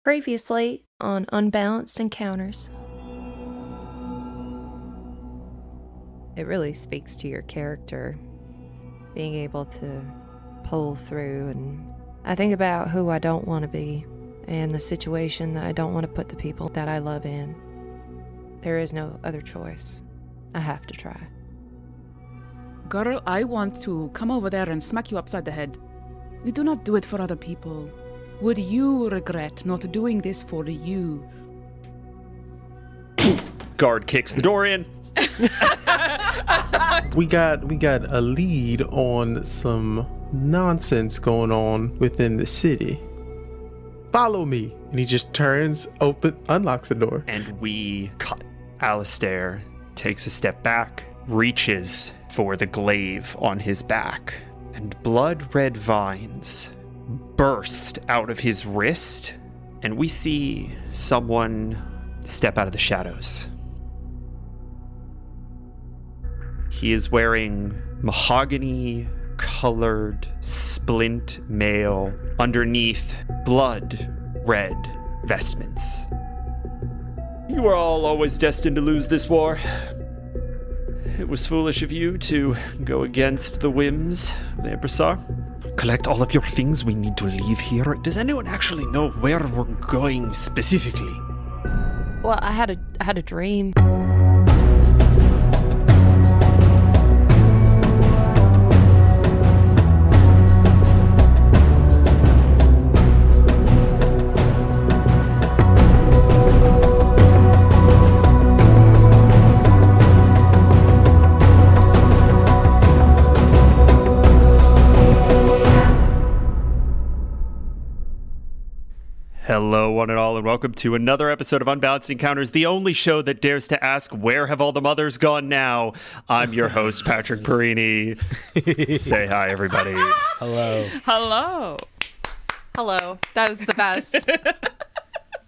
Previously on Unbalanced Encounters. It really speaks to your character, being able to pull through, and I think about who I don't want to be and the situation that I don't want to put the people that I love in. There is no other choice. I have to try. Girl, I want to come over there and smack you upside the head. We do not do it for other people. Would you regret not doing this for you? Guard kicks the door in. We got a lead on some nonsense going on within the city. Follow me. And he just turns, unlocks the door. And we cut. Alistair takes a step back, reaches for the glaive on his back, and blood-red vines burst out of his wrist, and we see someone step out of the shadows. He is wearing mahogany-colored splint mail underneath blood-red vestments. You are all always destined to lose this war. It was foolish of you to go against the whims of the Empressar. Collect all of your things. We need to leave here. Does anyone actually know where we're going specifically? Well, I had a dream. Hello, one and all, and welcome to another episode of Unbalanced Encounters, the only show that dares to ask, where have all the mothers gone now? I'm your host, Patrick Perini. Say hi, everybody. Hello. Hello. Hello. That was the best. That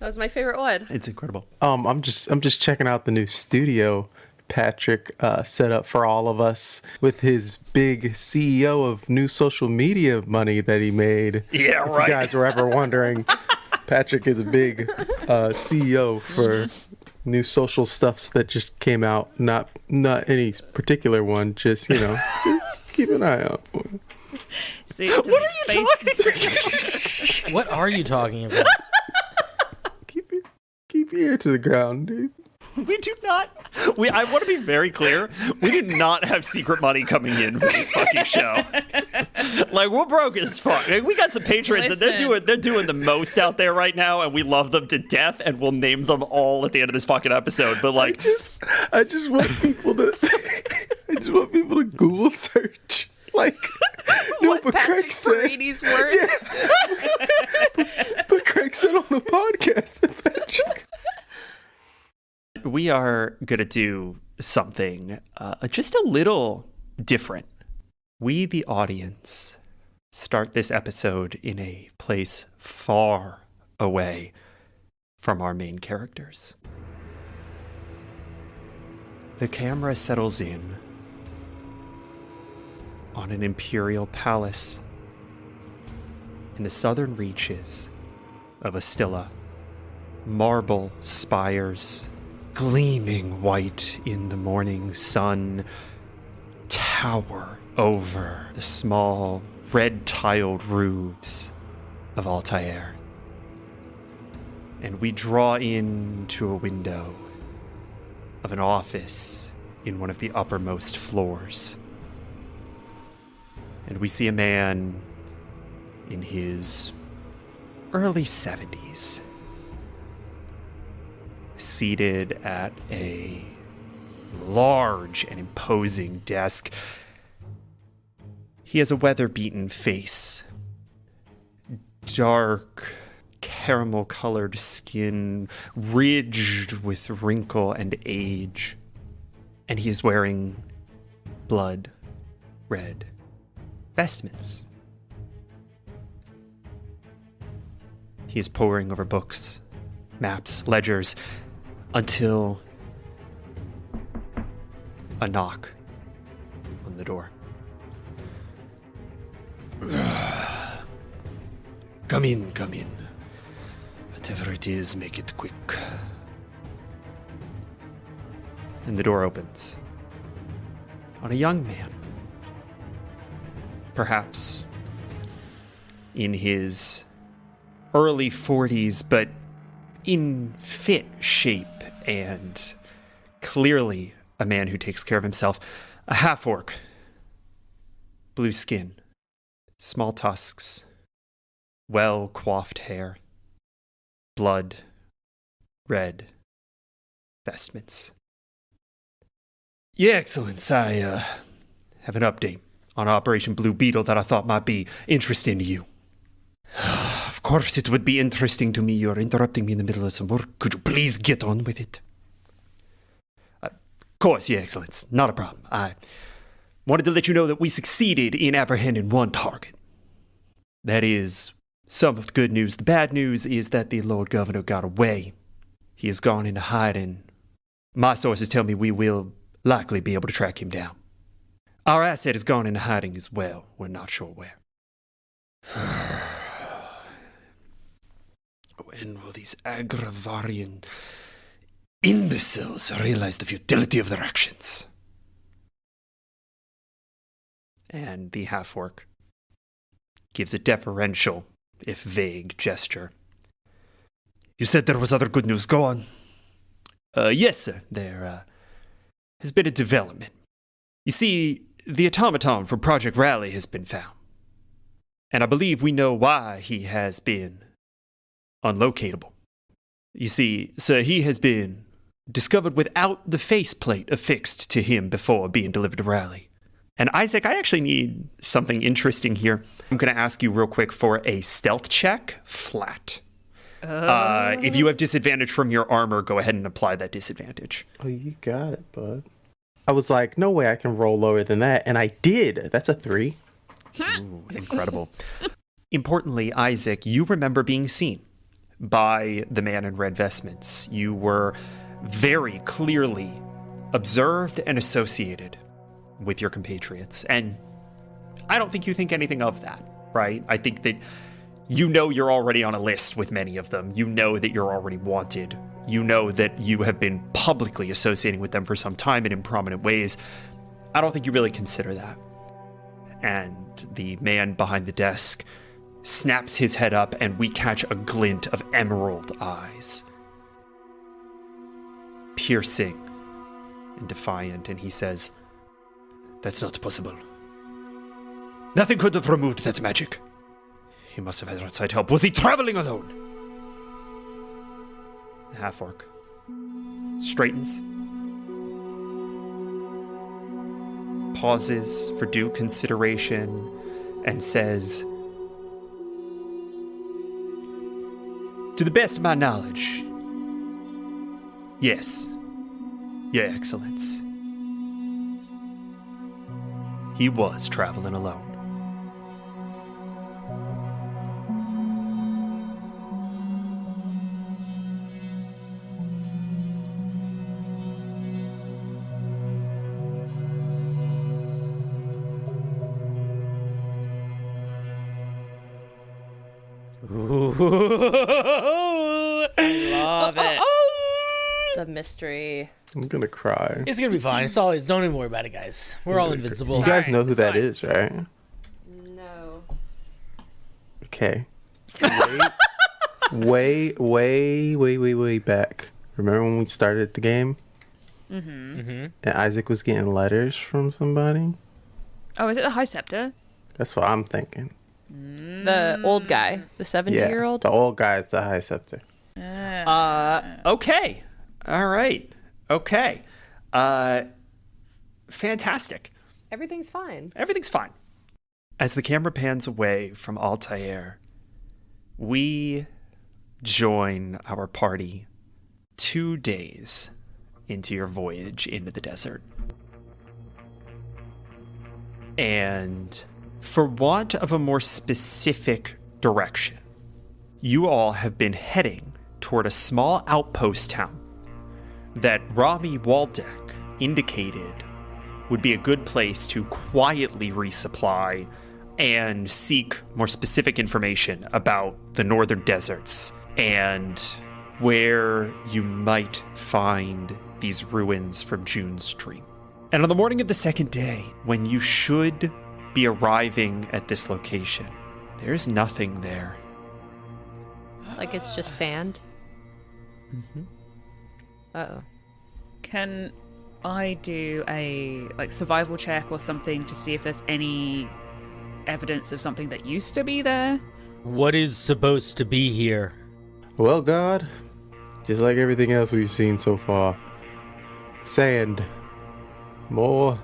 was my favorite one. It's incredible. I'm just checking out the new studio Patrick set up for all of us with his big CEO of new social media money that he made. Yeah, if right. you guys were ever wondering, Patrick is a big CEO for new social stuffs that just came out. Not any particular one, just, just keep an eye out for it. See, What are you talking about? What are you talking about? Keep your ear to the ground, dude. We do not. I want to be very clear. We did not have secret money coming in for this fucking show. Like, we're broke as fuck. Like, we got some patrons, and they're doing the most out there right now, and we love them to death, and we'll name them all at the end of this fucking episode. But like, I just want people to Google search like What Patrick Perini's word? Yeah. but Craig said on the podcast that Patrick. we are gonna do something just a little different. We, the audience, start this episode in a place far away from our main characters. The camera settles in on an imperial palace in the southern reaches of Astilla. Marble spires, gleaming white in the morning sun, tower over the small red-tiled roofs of Altair. And we draw into a window of an office in one of the uppermost floors. And we see a man in his early 70s, seated at a large and imposing desk. He has a weather-beaten face, dark, caramel-colored skin, ridged with wrinkle and age, and he is wearing blood-red vestments. He is poring over books, maps, ledgers, until a knock on the door. Come in. Whatever it is, make it quick. And the door opens on a young man. Perhaps in his early 40s, but in fit shape and clearly a man who takes care of himself. A half-orc. Blue skin. Small tusks. Well-coiffed hair. Blood. Red. Vestments. Yeah, Excellence, I have an update on Operation Blue Beetle that I thought might be interesting to you. Of course it would be interesting to me. You're interrupting me in the middle of some work. Could you please get on with it? Of course, Your Excellence. Not a problem. I wanted to let you know that we succeeded in apprehending one target. That is some of the good news. The bad news is that the Lord Governor got away. He has gone into hiding. My sources tell me we will likely be able to track him down. Our asset has gone into hiding as well. We're not sure where. When will these Agravarian imbeciles realize the futility of their actions? And the half-orc gives a deferential, if vague, gesture. You said there was other good news. Go on. Yes, sir. There has been a development. You see, the automaton for Project Rally has been found. And I believe we know why he has been unlocatable. You see, sir, he has been discovered without the faceplate affixed to him before being delivered to Rally. And Isaac, I actually need something interesting here. I'm going to ask you real quick for a stealth check, flat. If you have disadvantage from your armor, go ahead and apply that disadvantage. Oh, you got it, bud. I was like, no way I can roll lower than that, and I did. That's a 3. Ooh, incredible. Importantly, Isaac, you remember being seen by the man in red vestments. You were very clearly observed and associated with your compatriots. And I don't think you think anything of that, right? I think that you know you're already on a list with many of them. You know that you're already wanted. You know that you have been publicly associating with them for some time and in prominent ways. I don't think you really consider that. And the man behind the desk snaps his head up, and we catch a glint of emerald eyes. Piercing and defiant, and he says, "That's not possible. Nothing could have removed that magic. He must have had outside help. Was he traveling alone?" The half-orc straightens, pauses for due consideration, and says, "To the best of my knowledge, yes, Your Excellence. He was traveling alone." Love it. The mystery. I'm gonna cry. It's gonna be fine. It's always, don't even worry about it, guys. We're all invincible. You guys know who It's that fine. is, right? No. Okay. Way back. Remember when we started the game? Mm-hmm. And Isaac was getting letters from somebody? Oh, is it the High Scepter? That's what I'm thinking. The old guy. The 70-year-old. The old guy is the High Scepter. Okay. All right. Okay. Fantastic. Everything's fine. Everything's fine. As the camera pans away from Altair, we join our party 2 days into your voyage into the desert. And for want of a more specific direction, you all have been heading toward a small outpost town that Rami Waldeck indicated would be a good place to quietly resupply and seek more specific information about the northern deserts and where you might find these ruins from June's dream. And on the morning of the second day, when you should be arriving at this location, there's nothing there. Like it's just sand? Mm-hmm. Uh-oh. Can I do a survival check or something to see if there's any evidence of something that used to be there? What is supposed to be here? Well, God, just like everything else we've seen so far, sand. More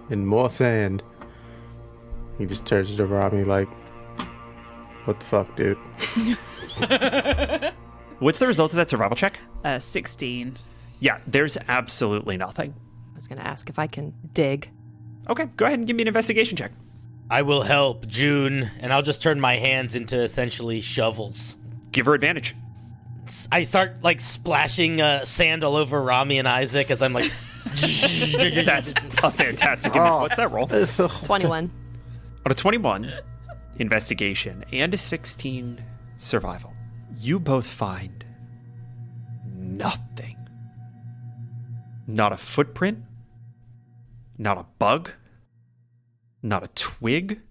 and more sand. He just turns to Rami like, what the fuck, dude? What's the result of that survival check? 16. Yeah, there's absolutely nothing. I was going to ask if I can dig. Okay, go ahead and give me an investigation check. I will help, June, and I'll just turn my hands into essentially shovels. Give her advantage. I start, splashing sand all over Rami and Isaac as I'm like... That's a fantastic image. What's that roll? 21. On a 21 investigation and a 16 survival, you both find nothing. Not a footprint, not a bug, not a twig,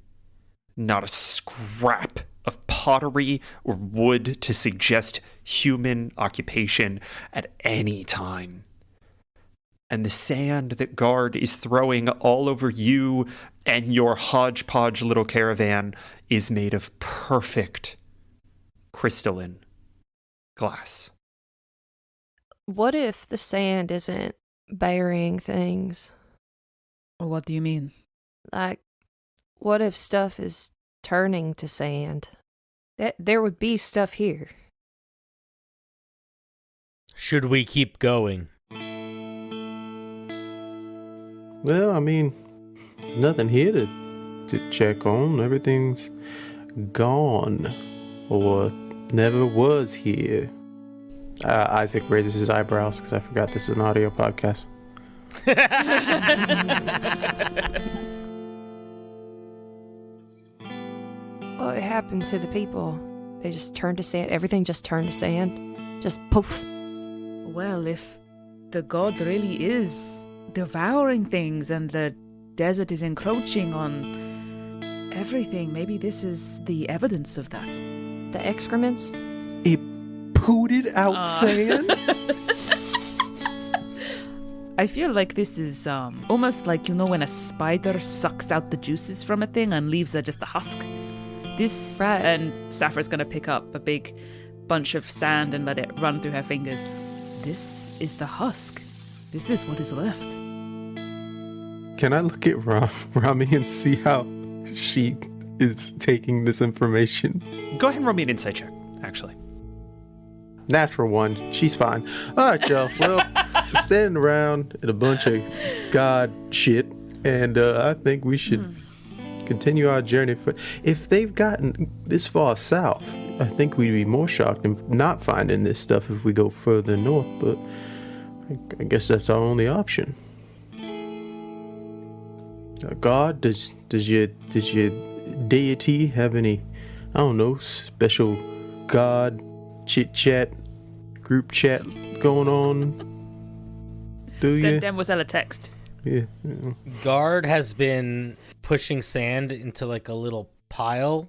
not a scrap of pottery or wood to suggest human occupation at any time. And the sand that Guard is throwing all over you and your hodgepodge little caravan is made of perfect crystalline glass. What if the sand isn't burying things? What do you mean? Like, what if stuff is turning to sand? There would be stuff here. Should we keep going? Well, I mean, nothing here to check on. Everything's gone. Or never was here. Isaac raises his eyebrows because I forgot this is an audio podcast. What happened to the people? They just turned to sand. Everything just turned to sand. Just poof. Well, if the god really is devouring things and the desert is encroaching on everything, maybe this is the evidence of that. The excrements? It pooted out sand? I feel like this is almost like, when a spider sucks out the juices from a thing and leaves just a husk. This, right. And Sapphire's going to pick up a big bunch of sand and let it run through her fingers. This is the husk. This is what is left. Can I look at Rami and see how she is taking this information? Go ahead and roll me an insight check, actually. Natural one. She's fine. All right, y'all. Well, we're standing around in a bunch of god shit, and I think we should continue our journey. If they've gotten this far south, I think we'd be more shocked in not finding this stuff if we go further north, but I guess that's our only option. God, does your deity have any, I don't know, special god chit-chat, group chat going on? Do you? Send them was a text. Yeah. Guard has been pushing sand into a little pile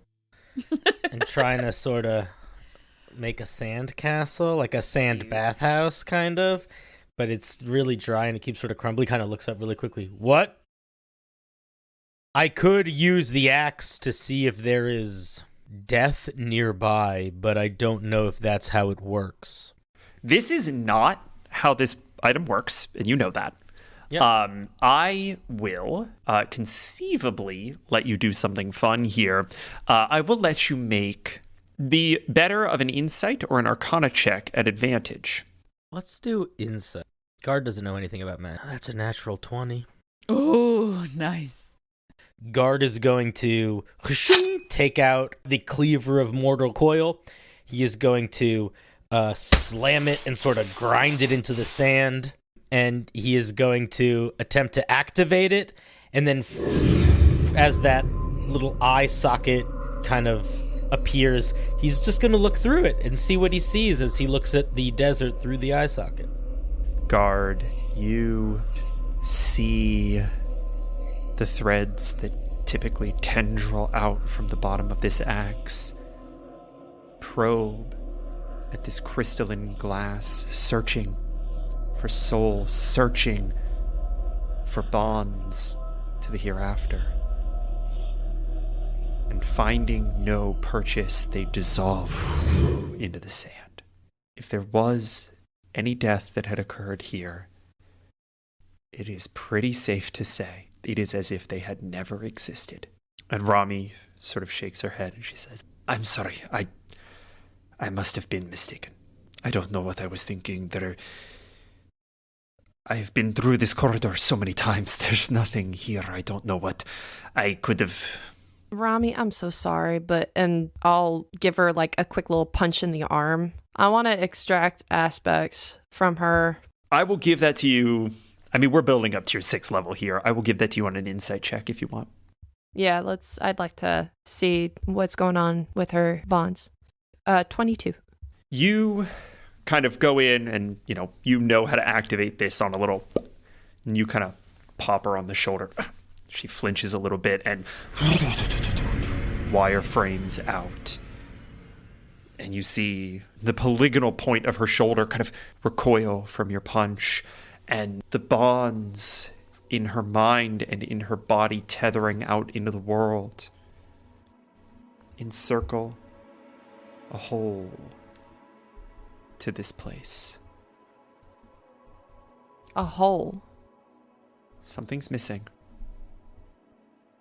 and trying to sort of make a sand castle, like a sand bathhouse kind of, but it's really dry and it keeps sort of crumbly. Kind of looks up really quickly. What? I could use the axe to see if there is death nearby, but I don't know if that's how it works. This is not how this item works, and you know that. Yeah. I will conceivably let you do something fun here. I will let you make the better of an insight or an arcana check at advantage. Let's do insight. Guard doesn't know anything about math. That's a natural 20. Oh, nice. Guard is going to take out the cleaver of mortal coil. He is going to slam it and sort of grind it into the sand. And he is going to attempt to activate it. And then as that little eye socket kind of appears, he's just going to look through it and see what he sees as he looks at the desert through the eye socket. Guard, you see the threads that typically tendril out from the bottom of this axe probe at this crystalline glass, searching for souls, searching for bonds to the hereafter. And finding no purchase, they dissolve into the sand. If there was any death that had occurred here, it is pretty safe to say it is as if they had never existed. And Rami sort of shakes her head and she says, I'm sorry, I must have been mistaken. I don't know what I was thinking. I have been through this corridor so many times. There's nothing here. I don't know what I could have... Rami, I'm so sorry, and I'll give her like a quick little punch in the arm. I want to extract aspects from her. I will give that to you. I mean, we're building up to your 6th level here. I will give that to you on an insight check if you want. Yeah, I'd like to see what's going on with her bonds. 22. You kind of go in and, you know how to activate this on a little, and you kind of pop her on the shoulder. She flinches a little bit and wireframes out. And you see the polygonal point of her shoulder kind of recoil from your punch, and the bonds in her mind and in her body tethering out into the world encircle a hole to this place. A hole? Something's missing.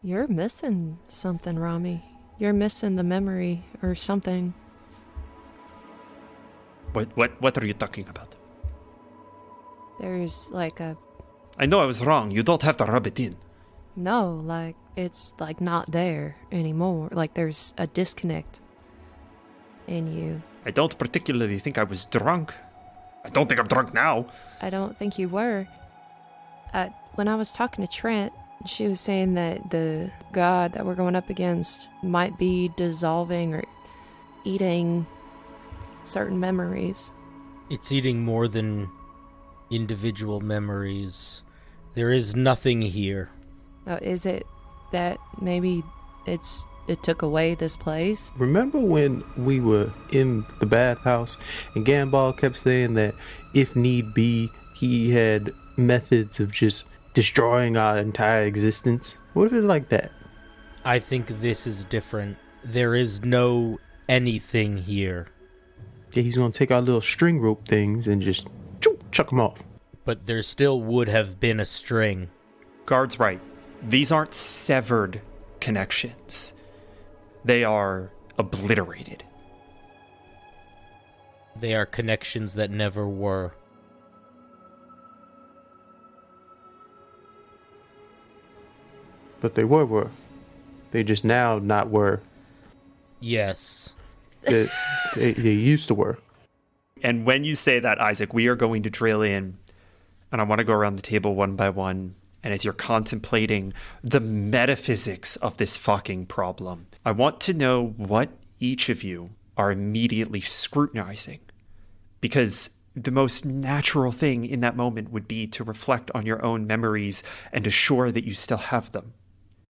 You're missing something, Rami. You're missing the memory or something. What are you talking about? There's like a... I know I was wrong. You don't have to rub it in. No, like, it's like not there anymore. Like there's a disconnect in you. I don't particularly think I was drunk. I don't think I'm drunk now. I don't think you were. When I was talking to Trent, she was saying that the god that we're going up against might be dissolving or eating certain memories. It's eating more than individual memories. There is nothing here. Is it that maybe it took away this place? Remember when we were in the bathhouse and Gambal kept saying that if need be, he had methods of just destroying our entire existence? What if it's like that? I think this is different. There is no anything here. Yeah, he's gonna take our little string rope things and just chuck them off. But there still would have been a string. Guard's right. These aren't severed connections. They are obliterated. They are connections that never were. But they were. They just now not were. Yes. They used to were. And when you say that, Isaac, we are going to drill in, and I want to go around the table one by one. And as you're contemplating the metaphysics of this fucking problem, I want to know what each of you are immediately scrutinizing. Because the most natural thing in that moment would be to reflect on your own memories and assure that you still have them.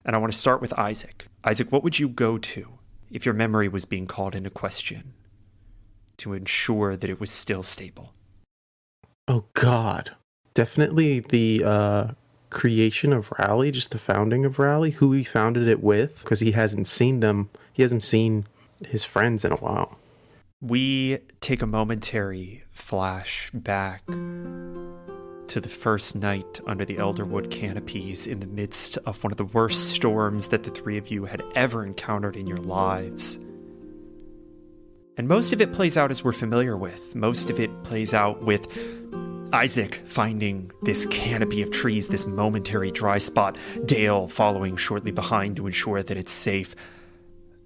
And I want to start with Isaac. Isaac, what would you go to if your memory was being called into question to ensure that it was still stable? Oh, God. Definitely the creation of Raleigh, just the founding of Raleigh, who he founded it with, because he hasn't seen them. He hasn't seen his friends in a while. We take a momentary flash back to the first night under the Elderwood canopies in the midst of one of the worst storms that the three of you had ever encountered in your lives. And most of it plays out as we're familiar with. Most of it plays out with Isaac finding this canopy of trees, this momentary dry spot, Dale following shortly behind to ensure that it's safe.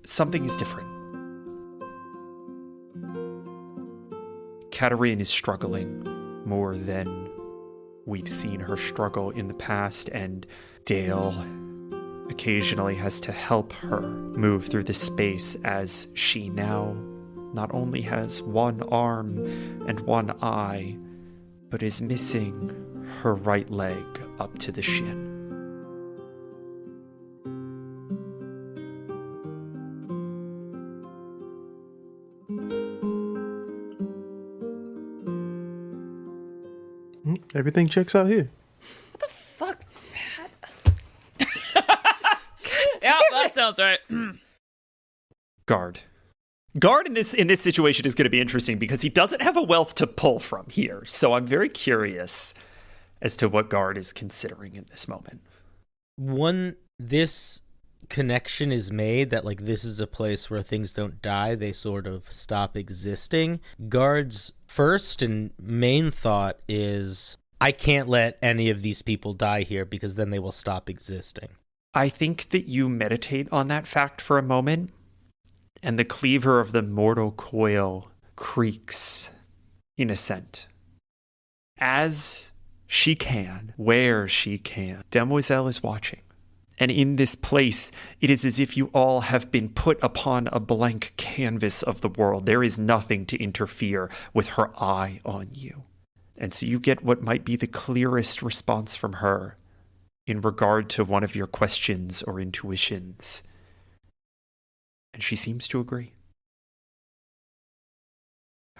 Something is different. Katarine is struggling more than we've seen her struggle in the past, and Dale, occasionally has to help her move through the space as she now not only has one arm and one eye, but is missing her right leg up to the shin. Everything checks out here. What the fuck? Yeah, that sounds right. Guard. Guard in this situation is going to be interesting because he doesn't have a wealth to pull from here. So I'm very curious as to what Guard is considering in this moment. When this connection is made that like this is a place where things don't die, they sort of stop existing, Guard's first and main thought is, I can't let any of these people die here because then they will stop existing. I think that you meditate on that fact for a moment, and the cleaver of the mortal coil creaks in assent. As she can, where she can, Demoiselle is watching. And in this place, it is as if you all have been put upon a blank canvas of the world. There is nothing to interfere with her eye on you. And so you get what might be the clearest response from her in regard to one of your questions or intuitions. And she seems to agree.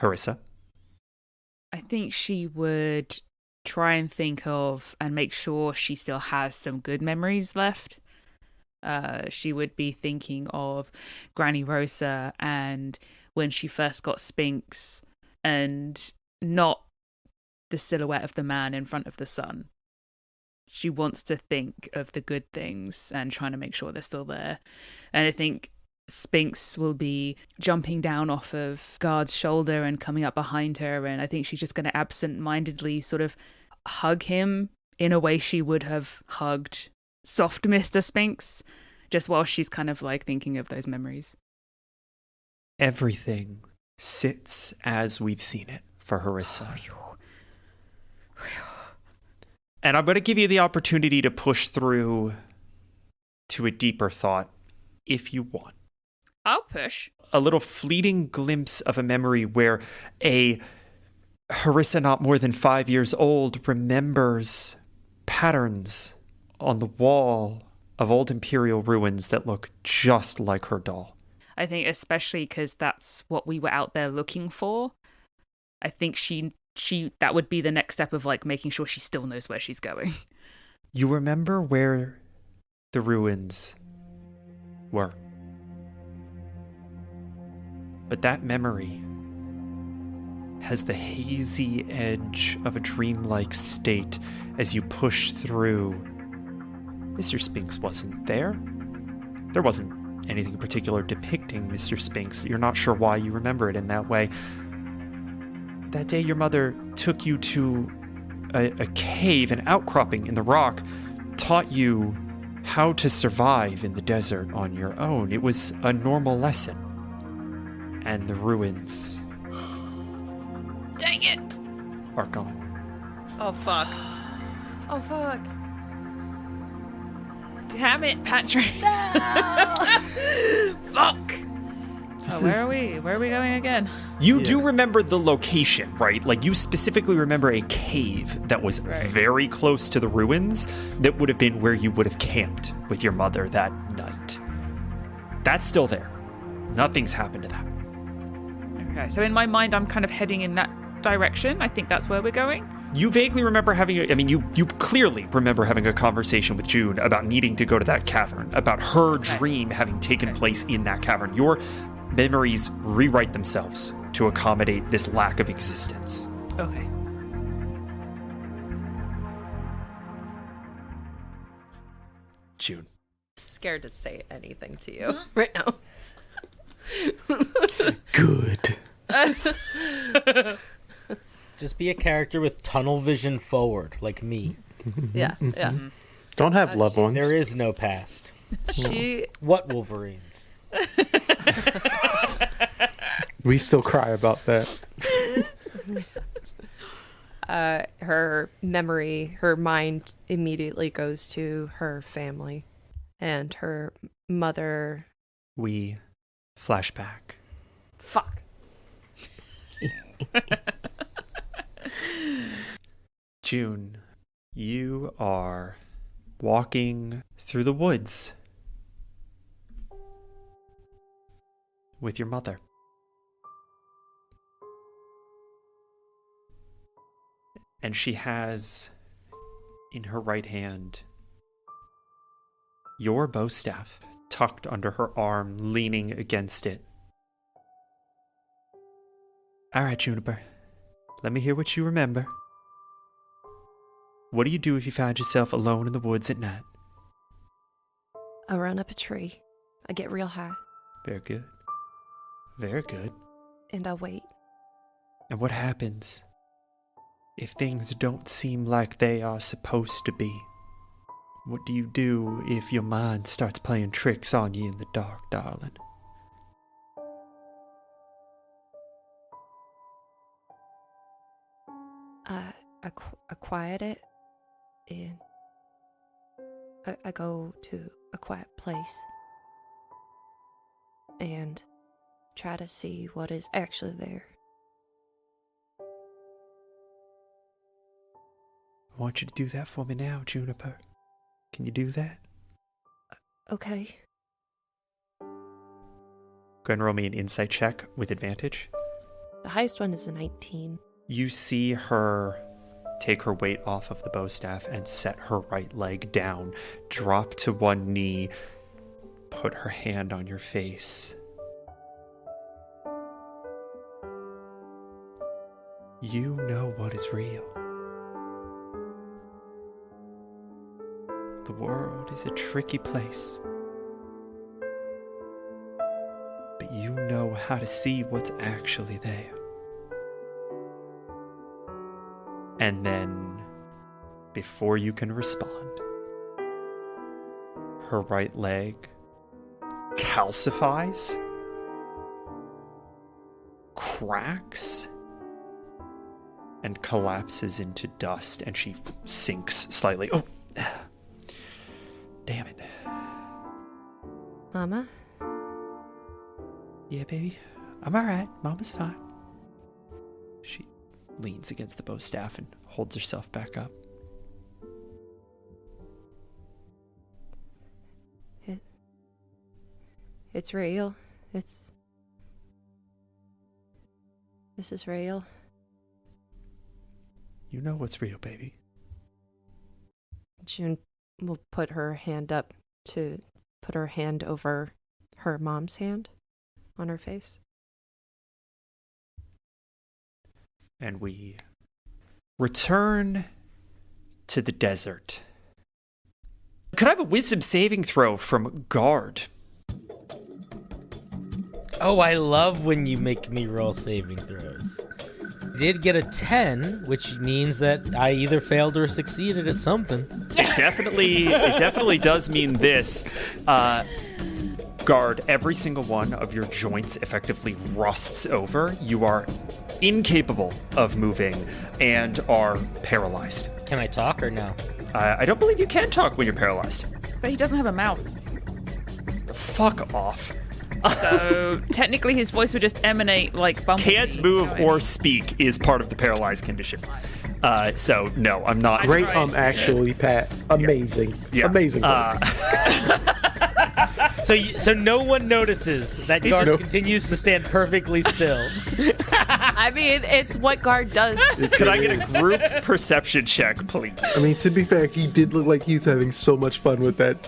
Harissa? I think she would try and think of and make sure she still has some good memories left. She would be thinking of Granny Rosa and when she first got Spinks, and not the silhouette of the man in front of the sun. She wants to think of the good things and trying to make sure they're still there. And I think Spinks will be jumping down off of Guard's shoulder and coming up behind her, and I think she's just going to absent-mindedly sort of hug him in a way she would have hugged soft Mr. Spinks, just while she's kind of like thinking of those memories. Everything sits as we've seen it for Harissa. And I'm going to give you the opportunity to push through to a deeper thought if you want. I'll push. A little fleeting glimpse of a memory where a Harissa not more than 5 years old remembers patterns on the wall of old Imperial ruins that look just like her doll. I think especially because that's what we were out there looking for. I think she that would be the next step of like making sure she still knows where she's going. You remember where the ruins were. But that memory has the hazy edge of a dreamlike state as you push through. Mr. Spinks wasn't there. There wasn't anything in particular depicting Mr. Spinks. You're not sure why you remember it in that way. That day your mother took you to a cave, an outcropping in the rock, taught you how to survive in the desert on your own. It was a normal lesson. And the ruins... Dang it! ...are gone. Oh, fuck. Oh, fuck. Damn it, Patrick. Fuck! Where are we? Where are we going again? You do remember the location, right? Like, you specifically remember a cave that was very close to the ruins that would have been where you would have camped with your mother that night. That's still there. Nothing's happened to that. Okay, so in my mind, I'm kind of heading in that direction. I think that's where we're going. You vaguely remember having you clearly remember having a conversation with June about needing to go to that cavern, about her dream having taken place in that cavern. Your memories rewrite themselves to accommodate this lack of existence. Okay. June. Scared to say anything to you right now. Good. Just be a character with tunnel vision forward, like me. Yeah, yeah. Don't have loved ones. There is no past. She What Wolverines? We still cry about that. Her memory, her mind immediately goes to her family. And her mother... We flashback. Fuck. June, you are walking through the woods with your mother. And she has in her right hand your bow staff tucked under her arm, leaning against it. All right, Juniper, let me hear what you remember. What do you do if you find yourself alone in the woods at night? I run up a tree. I get real high. Very good. Very good. And I wait. And what happens if things don't seem like they are supposed to be? What do you do if your mind starts playing tricks on you in the dark, darling? I quiet it, and I go to a quiet place and try to see what is actually there. I want you to do that for me now, Juniper. Can you do that? Okay. Go ahead and roll me an insight check with advantage. The highest one is a 19. You see her take her weight off of the bow staff and set her right leg down, drop to one knee, put her hand on your face. You know what is real. The world is a tricky place, but you know how to see what's actually there. And then, before you can respond, her right leg calcifies, cracks, and collapses into dust, and she sinks slightly. Oh, damn it. Mama? Yeah, baby. I'm alright. Mama's fine. She leans against the bow staff and holds herself back up. It's real. This is real. You know what's real, baby. June will put her hand up to put her hand over her mom's hand on her face. And we return to the desert. Could I have a wisdom saving throw from Guard? Oh, I love when you make me roll saving throws. I did get a 10, which means that I either failed or succeeded at something. It definitely does mean this. Guard, every single one of your joints effectively rusts over. You are incapable of moving and are paralyzed. Can I talk or no? I don't believe you can talk when you're paralyzed. But he doesn't have a mouth. Fuck off. So technically his voice would just emanate like Bumblebee. Can't move or speak is part of the paralyzed condition. So no, I'm not. Great actually, Pat. Amazing. Yeah. Amazing. So no one notices that Guard continues to stand perfectly still. I mean, it's what Guard does. Could I get a group perception check, please? I mean, to be fair, he did look like he was having so much fun with that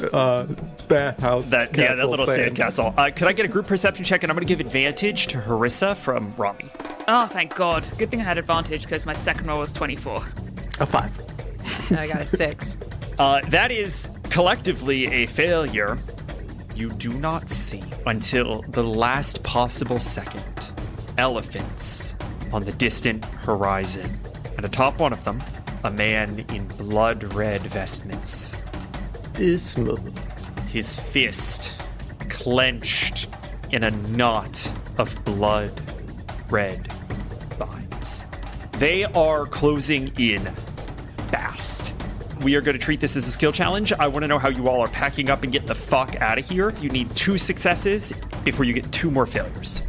bathhouse. That little sandcastle. Could I get a group perception check? And I'm going to give advantage to Harissa from Rami. Oh, thank God. Good thing I had advantage because my second roll was 24. A 5. I got a 6. That is collectively a failure. You do not see until the last possible second elephants on the distant horizon. And atop one of them, a man in blood-red vestments. His fist clenched in a knot of blood-red vines. They are closing in fast. we are going to treat this as a skill challenge. I want to know how you all are packing up and getting the fuck out of here. You need 2 successes before you get 2 more failures.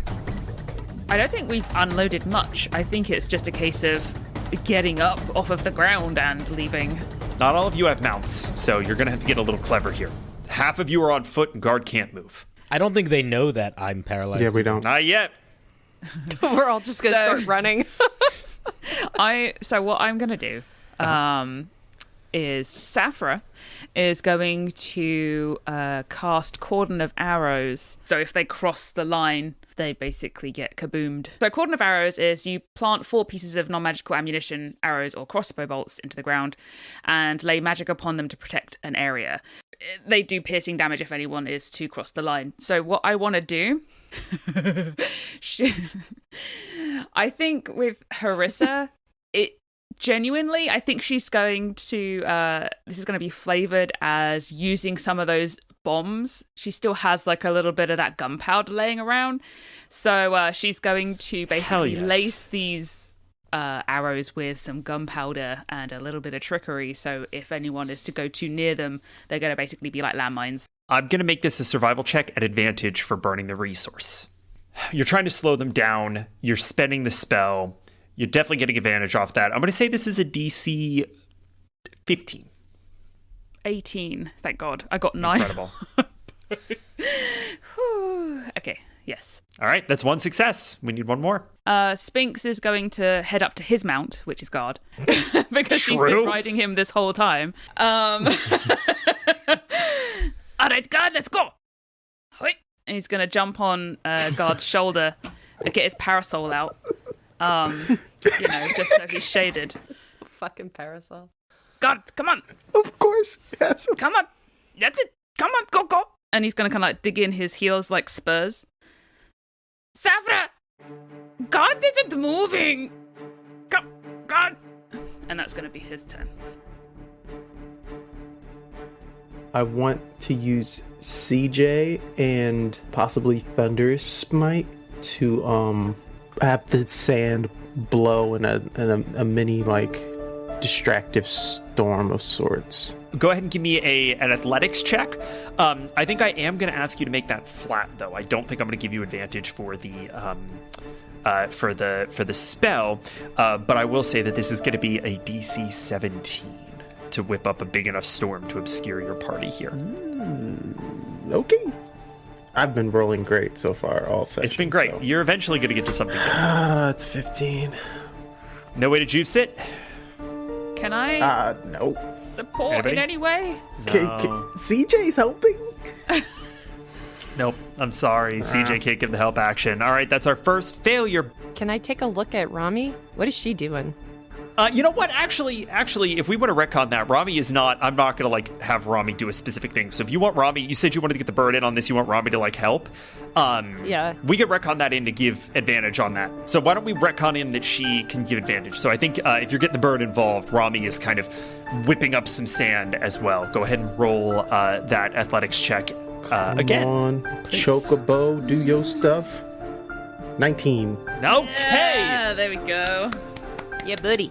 I don't think we've unloaded much. I think it's just a case of getting up off of the ground and leaving. Not all of you have mounts, so you're going to have to get a little clever here. Half of you are on foot and guard can't move. I don't think they know that I'm paralyzed. Yeah, we don't. Not yet. We're all just gonna start running. So what I'm gonna do is Safra is going to cast Cordon of Arrows. So if they cross the line, they basically get kaboomed. So Cordon of Arrows is you plant 4 pieces of non-magical ammunition, arrows, or crossbow bolts into the ground and lay magic upon them to protect an area. They do piercing damage if anyone is to cross the line. So what I want to do... I think with Harissa, I think she's going to... this is going to be flavored as using some of those bombs. She still has like a little bit of that gunpowder laying around. So she's going to basically lace these arrows with some gunpowder and a little bit of trickery. So if anyone is to go too near them, they're going to basically be like landmines. I'm going to make this a survival check at advantage for burning the resource. You're trying to slow them down. You're spending the spell. You're definitely getting advantage off that. I'm going to say this is a DC 15. 18. Thank God. I got 9. Incredible. Okay. Yes. All right. That's 1 success. We need 1 more. Spinks is going to head up to his mount, which is guard, because she's been riding him this whole time. All right, guard, let's go. And he's going to jump on guard's shoulder and get his parasol out. Just so he's shaded. Fucking parasol. Guard, come on. Of course. Yes. Come on. That's it. Come on, go. And he's going to kind of like dig in his heels like spurs. Safra! God isn't moving! God! And that's going to be his turn. I want to use CJ and possibly Thunderous Smite to have the sand blow in a mini like distractive storm of sorts. Go ahead and give me an athletics check. I think I am going to ask you to make that flat, though. I don't think I'm going to give you advantage for the spell, but I will say that this is going to be a DC 17 to whip up a big enough storm to obscure your party here. Okay. I've been rolling great so far all session. It's been great. So. You're eventually going to get to something good. It's 15. No way to juice it? Can I? No. Support Anybody? in any way? No. CJ's helping. Nope. I'm sorry. CJ can't give the help action. All right, that's our first failure. Can I take a look at Rami? What is she doing? You know what? Actually, if we want to retcon that, Rami is not... I'm not going to, have Rami do a specific thing. So if you want Rami... You said you wanted to get the bird in on this. You want Rami to, help? Yeah. We could retcon that in to give advantage on that. So why don't we retcon in that she can give advantage? So I think if you're getting the bird involved, Rami is kind of whipping up some sand as well. Go ahead and roll that athletics check again. Come on. Chocobo, do your stuff. 19. Okay! Yeah, there we go. Yeah, buddy.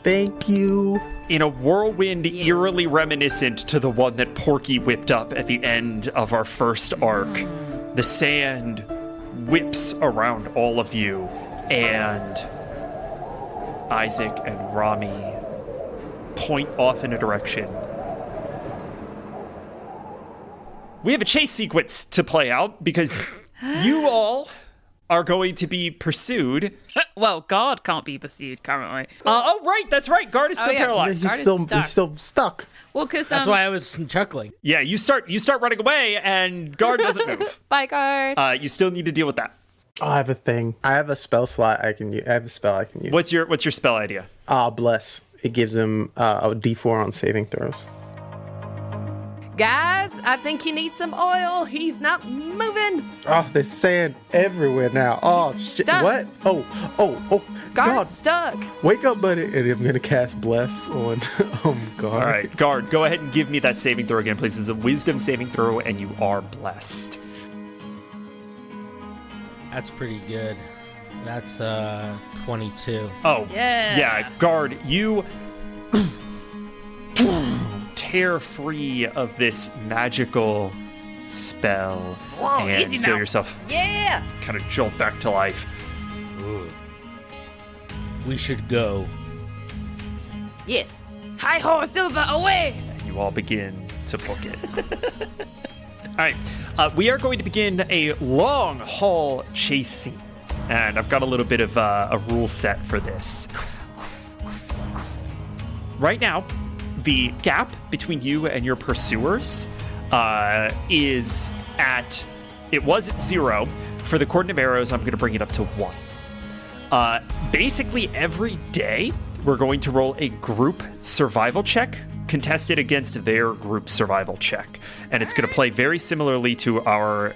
Thank you. In a whirlwind eerily reminiscent to the one that Porky whipped up at the end of our first arc, the sand whips around all of you, and Isaac and Rami point off in a direction. We have a chase sequence to play out because you all are going to be pursued. Well, Guard can't be pursued currently. Oh, right, that's right. Guard is still paralyzed. Guard He's still stuck. Well, because That's why I was chuckling. Yeah, you start running away, and Guard doesn't move. Bye, guard. You still need to deal with that. Oh, I have a thing. I have a spell slot I can use. I have a spell I can use. What's your spell idea? Bless. It gives him a D4 on saving throws. Guys, I think he needs some oil. He's not moving. Oh, there's sand everywhere now. Oh, shit. Stuck. What? Oh. Guard's God. stuck. Wake up, buddy. And I'm going to cast Bless on Guard. All right, Guard, go ahead and give me that saving throw again, please. It's a wisdom saving throw, and you are blessed. That's pretty good. That's 22. Oh, Yeah. yeah, Guard, you tear free of this magical spell Whoa, and easy feel now. yourself Yeah. kind of jolt back to life. Ooh. We should go. Yes. Hi ho, Silver, away. You all begin to book it. All right, we are going to begin a long haul chase scene, and I've got a little bit of a rule set for this. Right now, the gap between you and your pursuers is it was at 0. For the coordinate arrows, I'm going to bring it up to 1. Basically, every day, we're going to roll a group survival check contested against their group survival check, and it's going to play very similarly to our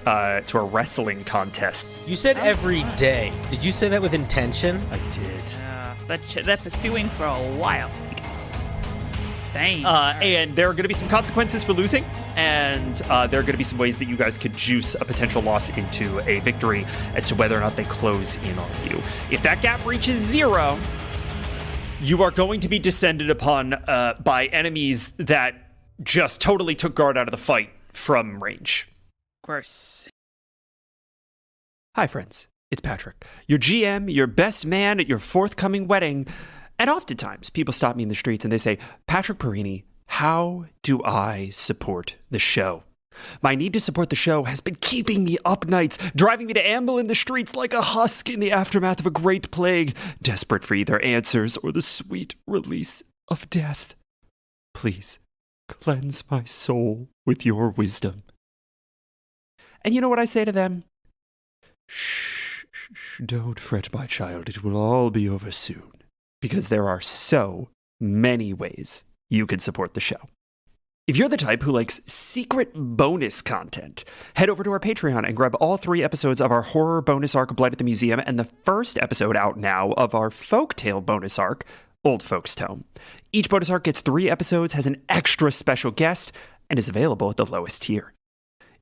wrestling contest. You said every day. Did you say that with intention? I did. They're pursuing for a while. Dang. And there are going to be some consequences for losing, and there are going to be some ways that you guys could juice a potential loss into a victory as to whether or not they close in on you. If that gap reaches 0, you are going to be descended upon by enemies that just totally took guard out of the fight from range. Gross. Hi, friends. It's Patrick, your GM, your best man at your forthcoming wedding. And oftentimes, people stop me in the streets and they say, Patrick Perini, how do I support the show? My need to support the show has been keeping me up nights, driving me to amble in the streets like a husk in the aftermath of a great plague, desperate for either answers or the sweet release of death. Please, cleanse my soul with your wisdom. And you know what I say to them? Shh, don't fret, my child. It will all be over soon. Because there are so many ways you can support the show. If you're the type who likes secret bonus content, head over to our Patreon and grab all 3 episodes of our horror bonus arc, Blight at the Museum, and the first episode out now of our folktale bonus arc, Old Folks' Tome. Each bonus arc gets 3 episodes, has an extra special guest, and is available at the lowest tier.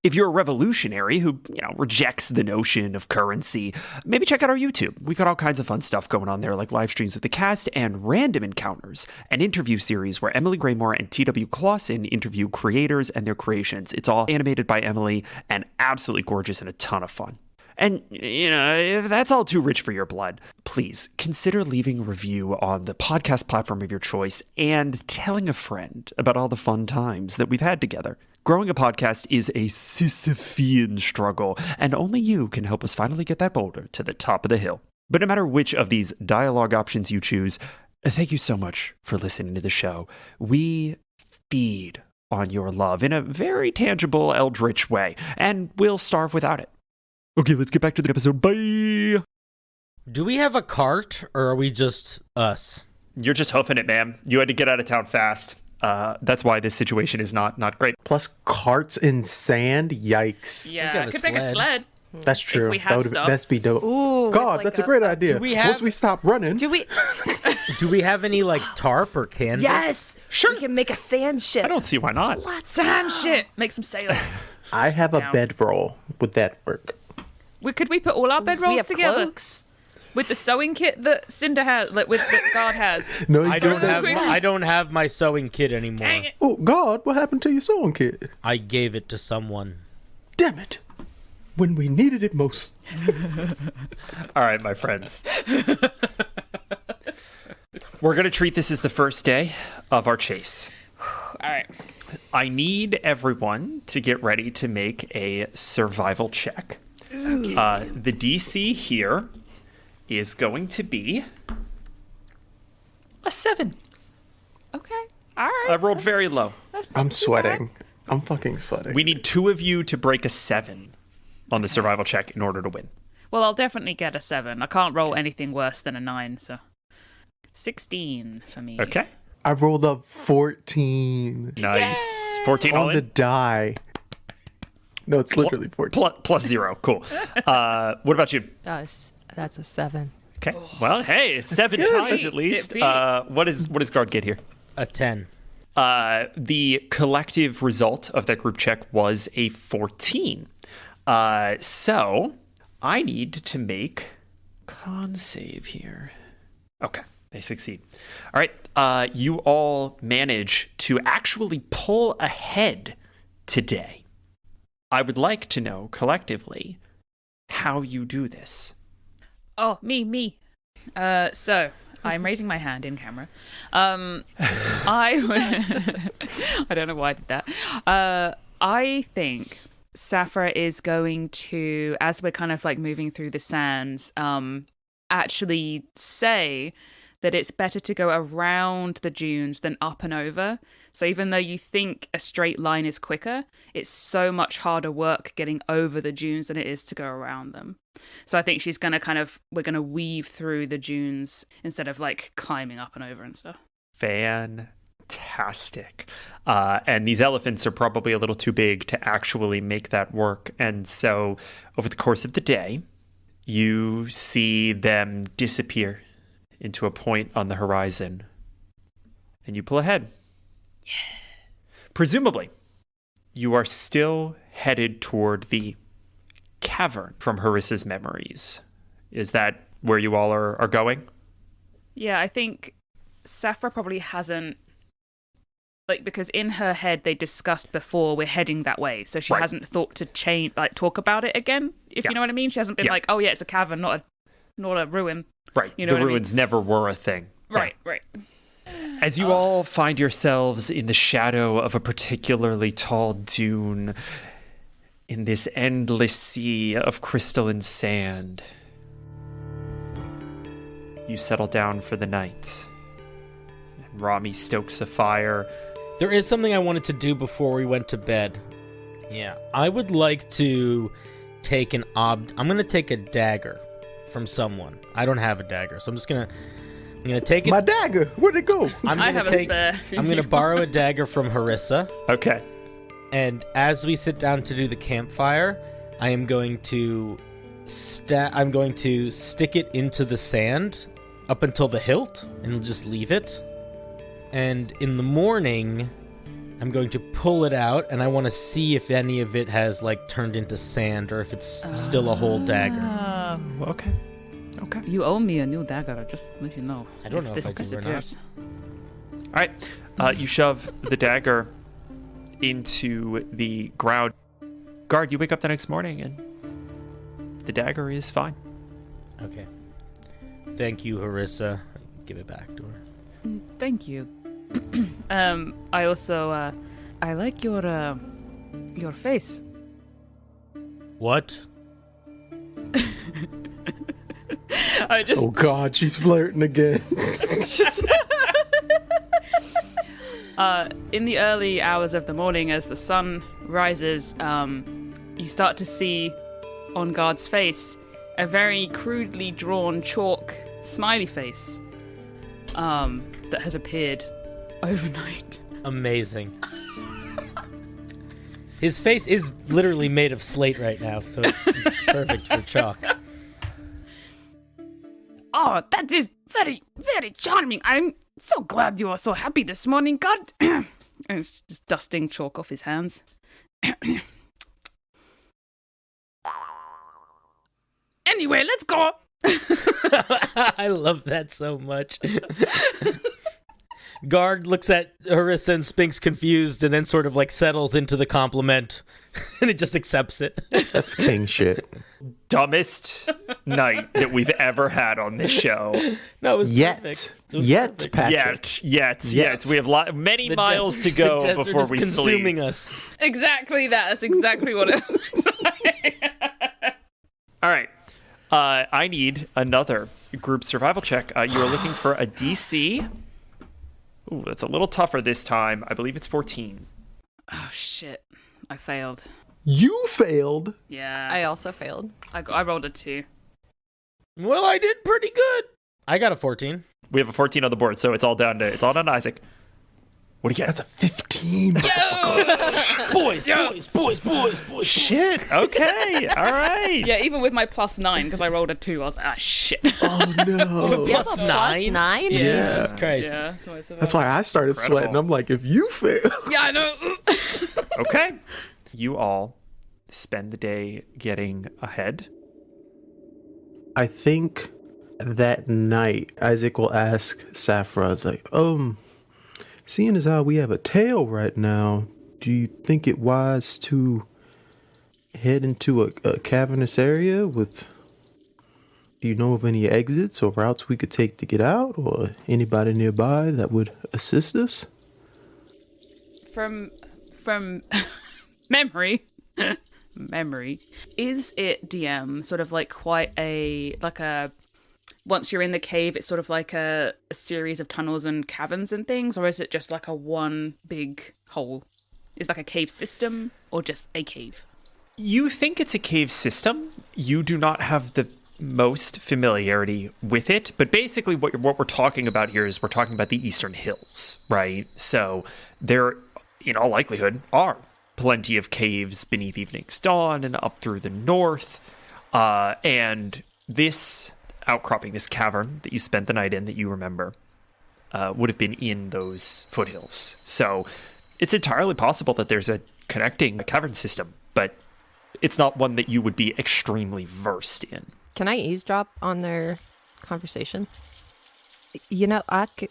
If you're a revolutionary who, rejects the notion of currency, maybe check out our YouTube. We've got all kinds of fun stuff going on there, like live streams with the cast and random encounters, an interview series where Emily Graymore and T.W. Clausen interview creators and their creations. It's all animated by Emily and absolutely gorgeous and a ton of fun. And, if that's all too rich for your blood, please consider leaving a review on the podcast platform of your choice and telling a friend about all the fun times that we've had together. Growing a podcast is a Sisyphean struggle, and only you can help us finally get that boulder to the top of the hill. But no matter which of these dialogue options you choose, thank you so much for listening to the show. We feed on your love in a very tangible, eldritch way, and we'll starve without it. Okay, let's get back to the episode. Bye! Do we have a cart, or are we just us? You're just hoofing it, man. You had to get out of town fast. That's why this situation is not great. Plus carts in sand. Yikes. Yeah, have I a could make a sled. sled. That's true. we had stuff. That's be dope. Ooh, God, like that's a great idea. Do we have- Once we stop running, Do we? Do we have any, tarp or canvas? Yes. Sure. We can make a sand ship. I don't see why not. Let's Sand shit. Make some sails. I have a Down. bedroll. Would that work? Could we put all our We bedrolls have together cloaks. with the sewing kit that Cinder has, that God has? No, you I don't have my sewing kit anymore. Dang it. Oh God, what happened to your sewing kit? I gave it to someone. Damn it! When we needed it most. All right, my friends. We're going to treat this as the first day of our chase. All right. I need everyone to get ready to make a survival check. The DC here is going to be a 7. Okay. All right. I rolled very low. That's not I'm too bad. sweating. I'm fucking sweating. We need 2 of you to break a 7 on the survival check in order to win. Well, I'll definitely get a 7. I can't roll anything worse than a 9, so 16 for me. Okay. I rolled a 14 Nice. 14 all on the in. die. No, it's literally 14. Plus 0. Cool. What about you? Us. That's a 7. Okay. Well, hey, 7 good. times at least. It beat. What does Guard get here? A 10. The collective result of that group check was a 14. So I need to make con save here. Okay. They succeed. All right. You all manage to actually pull ahead today. I would like to know collectively how you do this. Oh, me. So I'm raising my hand in camera. I don't know why I did that. I think Saphira is going to, as we're kind of like moving through the sands, actually say that it's better to go around the dunes than up and over. So even though you think a straight line is quicker, it's so much harder work getting over the dunes than it is to go around them. So I think she's going to we're going to weave through the dunes instead of like climbing up and over and stuff. Fantastic. And these elephants are probably a little too big to actually make that work. And so over the course of the day, you see them disappear into a point on the horizon. And you pull ahead. Yeah. Presumably, you are still headed toward the cavern from Harissa's memories. Is that where you all are going? Yeah, I think Saphira probably hasn't, like, because in her head they discussed before we're heading that way, so she hasn't thought to change, like, talk about it again, if you know what I mean. She hasn't been like, oh yeah, it's a cavern, not a ruin. Right. You know the ruins never were a thing. Right. As you all find yourselves in the shadow of a particularly tall dune, in this endless sea of crystalline sand, you settle down for the night. And Rami stokes a fire. There is something I wanted to do before we went to bed. Yeah, I would like to take I'm going to take a dagger from someone. I don't have a dagger, so I'm going to take it. My dagger, where'd it go? I have a spare. I'm going to borrow a dagger from Harissa. Okay. And as we sit down to do the campfire, I am going to I'm going to stick it into the sand up until the hilt and just leave it. And in the morning, I'm going to pull it out, and I want to see if any of it has like turned into sand or if it's still a whole dagger. Okay. You owe me a new dagger, just to let you know. I don't know if I do or disappears. All right. You shove the dagger into the ground. Guard, you wake up the next morning, and the dagger is fine. Okay. Thank you, Harissa. Give it back to her. Thank you. I also, I like your face. What? I just... Oh God, she's flirting again. In the early hours of the morning, as the sun rises, you start to see on Guard's face a very crudely drawn chalk smiley face that has appeared overnight. Amazing. His face is literally made of slate right now, so it's perfect for chalk. Oh, that is very, very charming. I'm so glad you are so happy this morning, God. And it's just dusting chalk off his hands. Anyway, let's go. I love that so much. Guard looks at Harissa and Spinks confused and then sort of like settles into the compliment and it just accepts it. That's king shit. Dumbest night that we've ever had on this show. No, it was Yet, perfect. It was yet, perfect. Patrick. Yet. We have many The miles desert- to go the desert before is we consuming sleep. us. Exactly that. That's exactly what it was. All right. I need another group survival check. You are looking for a DC. Ooh, that's a little tougher this time. I believe it's 14. Oh, shit. I failed. You failed. Yeah. I also failed. I rolled a 2. Well, I did pretty good. I got a 14. We have a 14 on the board, so it's all down to Isaac. What do you get? That's a 15. Boys. Shit. Okay. All right. Yeah, even with my +9, because I rolled a 2, I was like, ah, shit. Oh no. You have Plus a nine? +9? Jesus Christ. Yeah, so I survived. That's why I started Incredible. sweating. I'm like, if you fail. Yeah, I know. Okay. You all spend the day getting ahead. I think that night, Isaac will ask Saffra, like, seeing as how we have a tail right now, do you think it wise to head into a cavernous area with... Do you know of any exits or routes we could take to get out, or anybody nearby that would assist us? From memory, is it, DM, sort of like quite once you're in the cave, it's sort of like a series of tunnels and caverns and things, or is it just like a one big hole? Is it like a cave system or just a cave? You think it's a cave system. You do not have the most familiarity with it, but basically what we're talking about here is we're talking about the Eastern Hills, right? So there, in all likelihood, are plenty of caves beneath Evening's Dawn and up through the north, and this outcropping, this cavern that you spent the night in that you remember, would have been in those foothills. So it's entirely possible that there's a connecting cavern system, but it's not one that you would be extremely versed in. Can I eavesdrop on their conversation? You know, I could...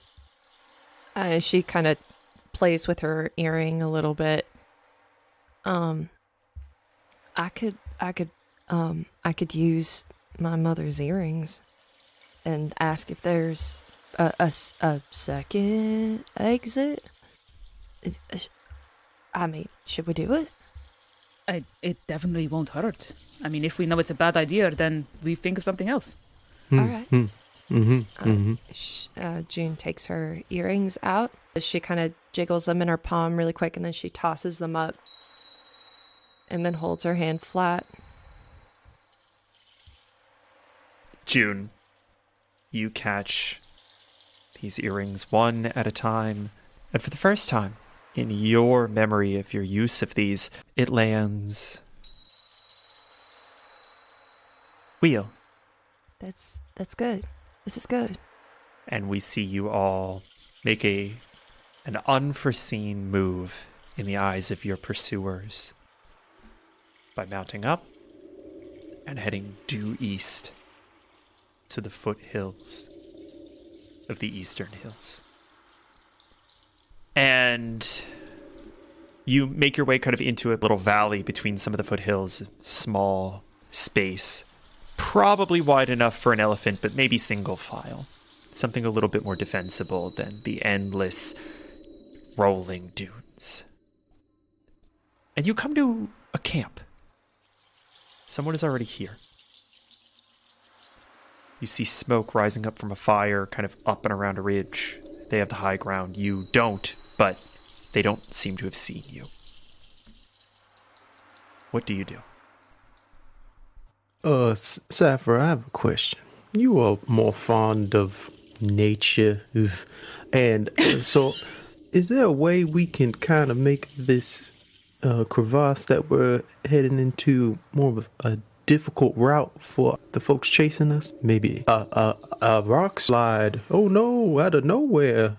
she kind of plays with her earring a little bit. I could use my mother's earrings and ask if there's a second exit. I mean, should we do it? It definitely won't hurt. I mean, if we know it's a bad idea, then we think of something else. All right. June takes her earrings out. She kind of jiggles them in her palm really quick, and then she tosses them up and then holds her hand flat. June, you catch these earrings one at a time, and for the first time in your memory of your use of these, it lands... Wheel. That's good. This is good. And we see you all make an unforeseen move in the eyes of your pursuers by mounting up and heading due east to the foothills of the Eastern Hills. And you make your way kind of into a little valley between some of the foothills, small space. Probably wide enough for an elephant, but maybe single file. Something a little bit more defensible than the endless rolling dunes. And you come to a camp. Someone is already here. You see smoke rising up from a fire, kind of up and around a ridge. They have the high ground. You don't, but they don't seem to have seen you. What do you do? Saffra, I have a question. You are more fond of nature, and so is there a way we can kind of make this crevasse that we're heading into more of a difficult route for the folks chasing us? Maybe a rock slide. Oh no, out of nowhere.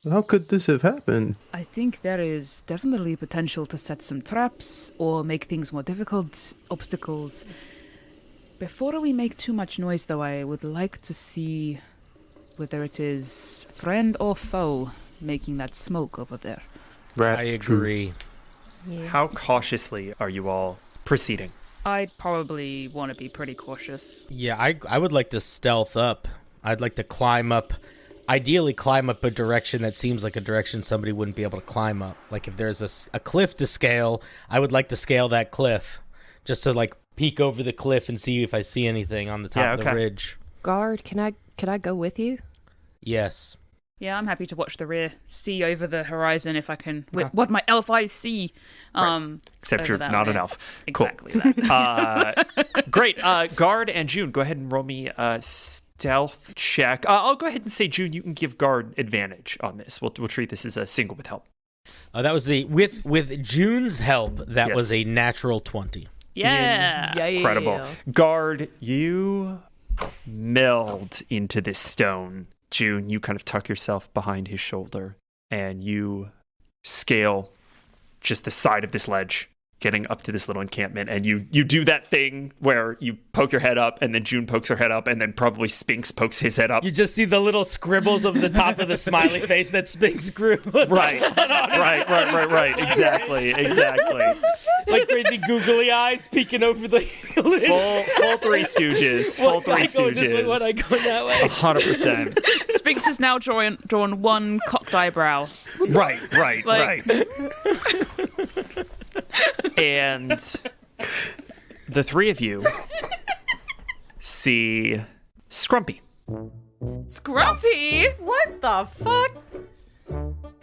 How could this have happened? I think there is definitely potential to set some traps or make things more difficult, obstacles. Before we make too much noise, though, I would like to see whether it is friend or foe making that smoke over there. Right. I agree. Yeah. How cautiously are you all proceeding? I'd probably want to be pretty cautious. Yeah, I would like to stealth up. I'd like to climb up. Ideally, climb up a direction that seems like a direction somebody wouldn't be able to climb up. Like if there's a cliff to scale, I would like to scale that cliff. Just to like peek over the cliff and see if I see anything on the top of the ridge. Guard, can I go with you? Yes. Yeah, I'm happy to watch the rear, see over the horizon if I can, what my elf eyes see. Except you're not an elf. Exactly cool. that. Great. Guard and June, go ahead and roll me a stealth check. I'll go ahead and say, June, you can give Guard advantage on this. We'll treat this as a single with help. That was with June's help. That was a natural 20. Yeah. Incredible. Guard, you meld into this stone. June, you kind of tuck yourself behind his shoulder and you scale just the side of this ledge getting up to this little encampment, and you do that thing where you poke your head up, and then June pokes her head up, and then probably Spinks pokes his head up. You just see the little scribbles of the top of the smiley face that Spinks grew. Right. Exactly. Like crazy googly eyes peeking over the lid. Full Three Stooges. Full Three Stooges. What I go that way? 100%. Spinks has now drawn one cocked eyebrow. Right. Like- And the three of you see Scrumpy. Scrumpy! What the fuck?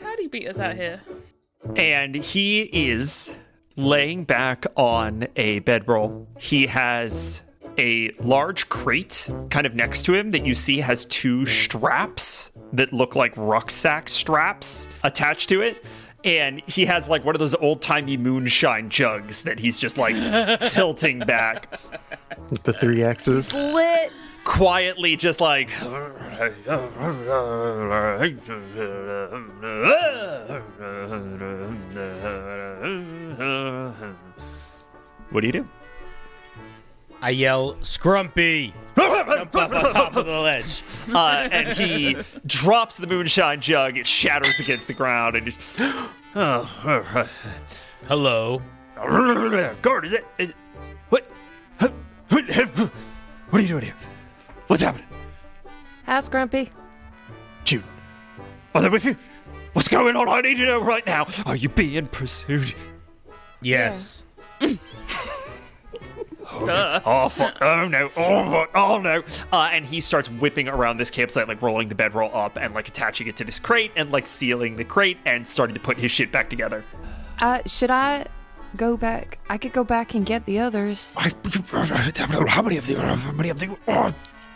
How'd he beat us out here? And he is laying back on a bedroll. He has a large crate kind of next to him that you see has two straps that look like rucksack straps attached to it. And he has like one of those old-timey moonshine jugs that he's just like tilting back. With the 3 X's. Lit. Quietly just like... What do you do? I yell, Scrumpy! Jump up on top of the ledge. And he drops the moonshine jug. It shatters against the ground and just... Hello. Guard, is it? What? What are you doing here? What's happening? How's Grumpy? June, are they with you? What's going on? I need to know right now. Are you being pursued? Yes. Oh, fuck. Oh, no. Oh, fuck. Oh, no. And he starts whipping around this campsite, like rolling the bedroll up and like attaching it to this crate and like sealing the crate and starting to put his shit back together. Should I go back? I could go back and get the others. How many of them? Oh,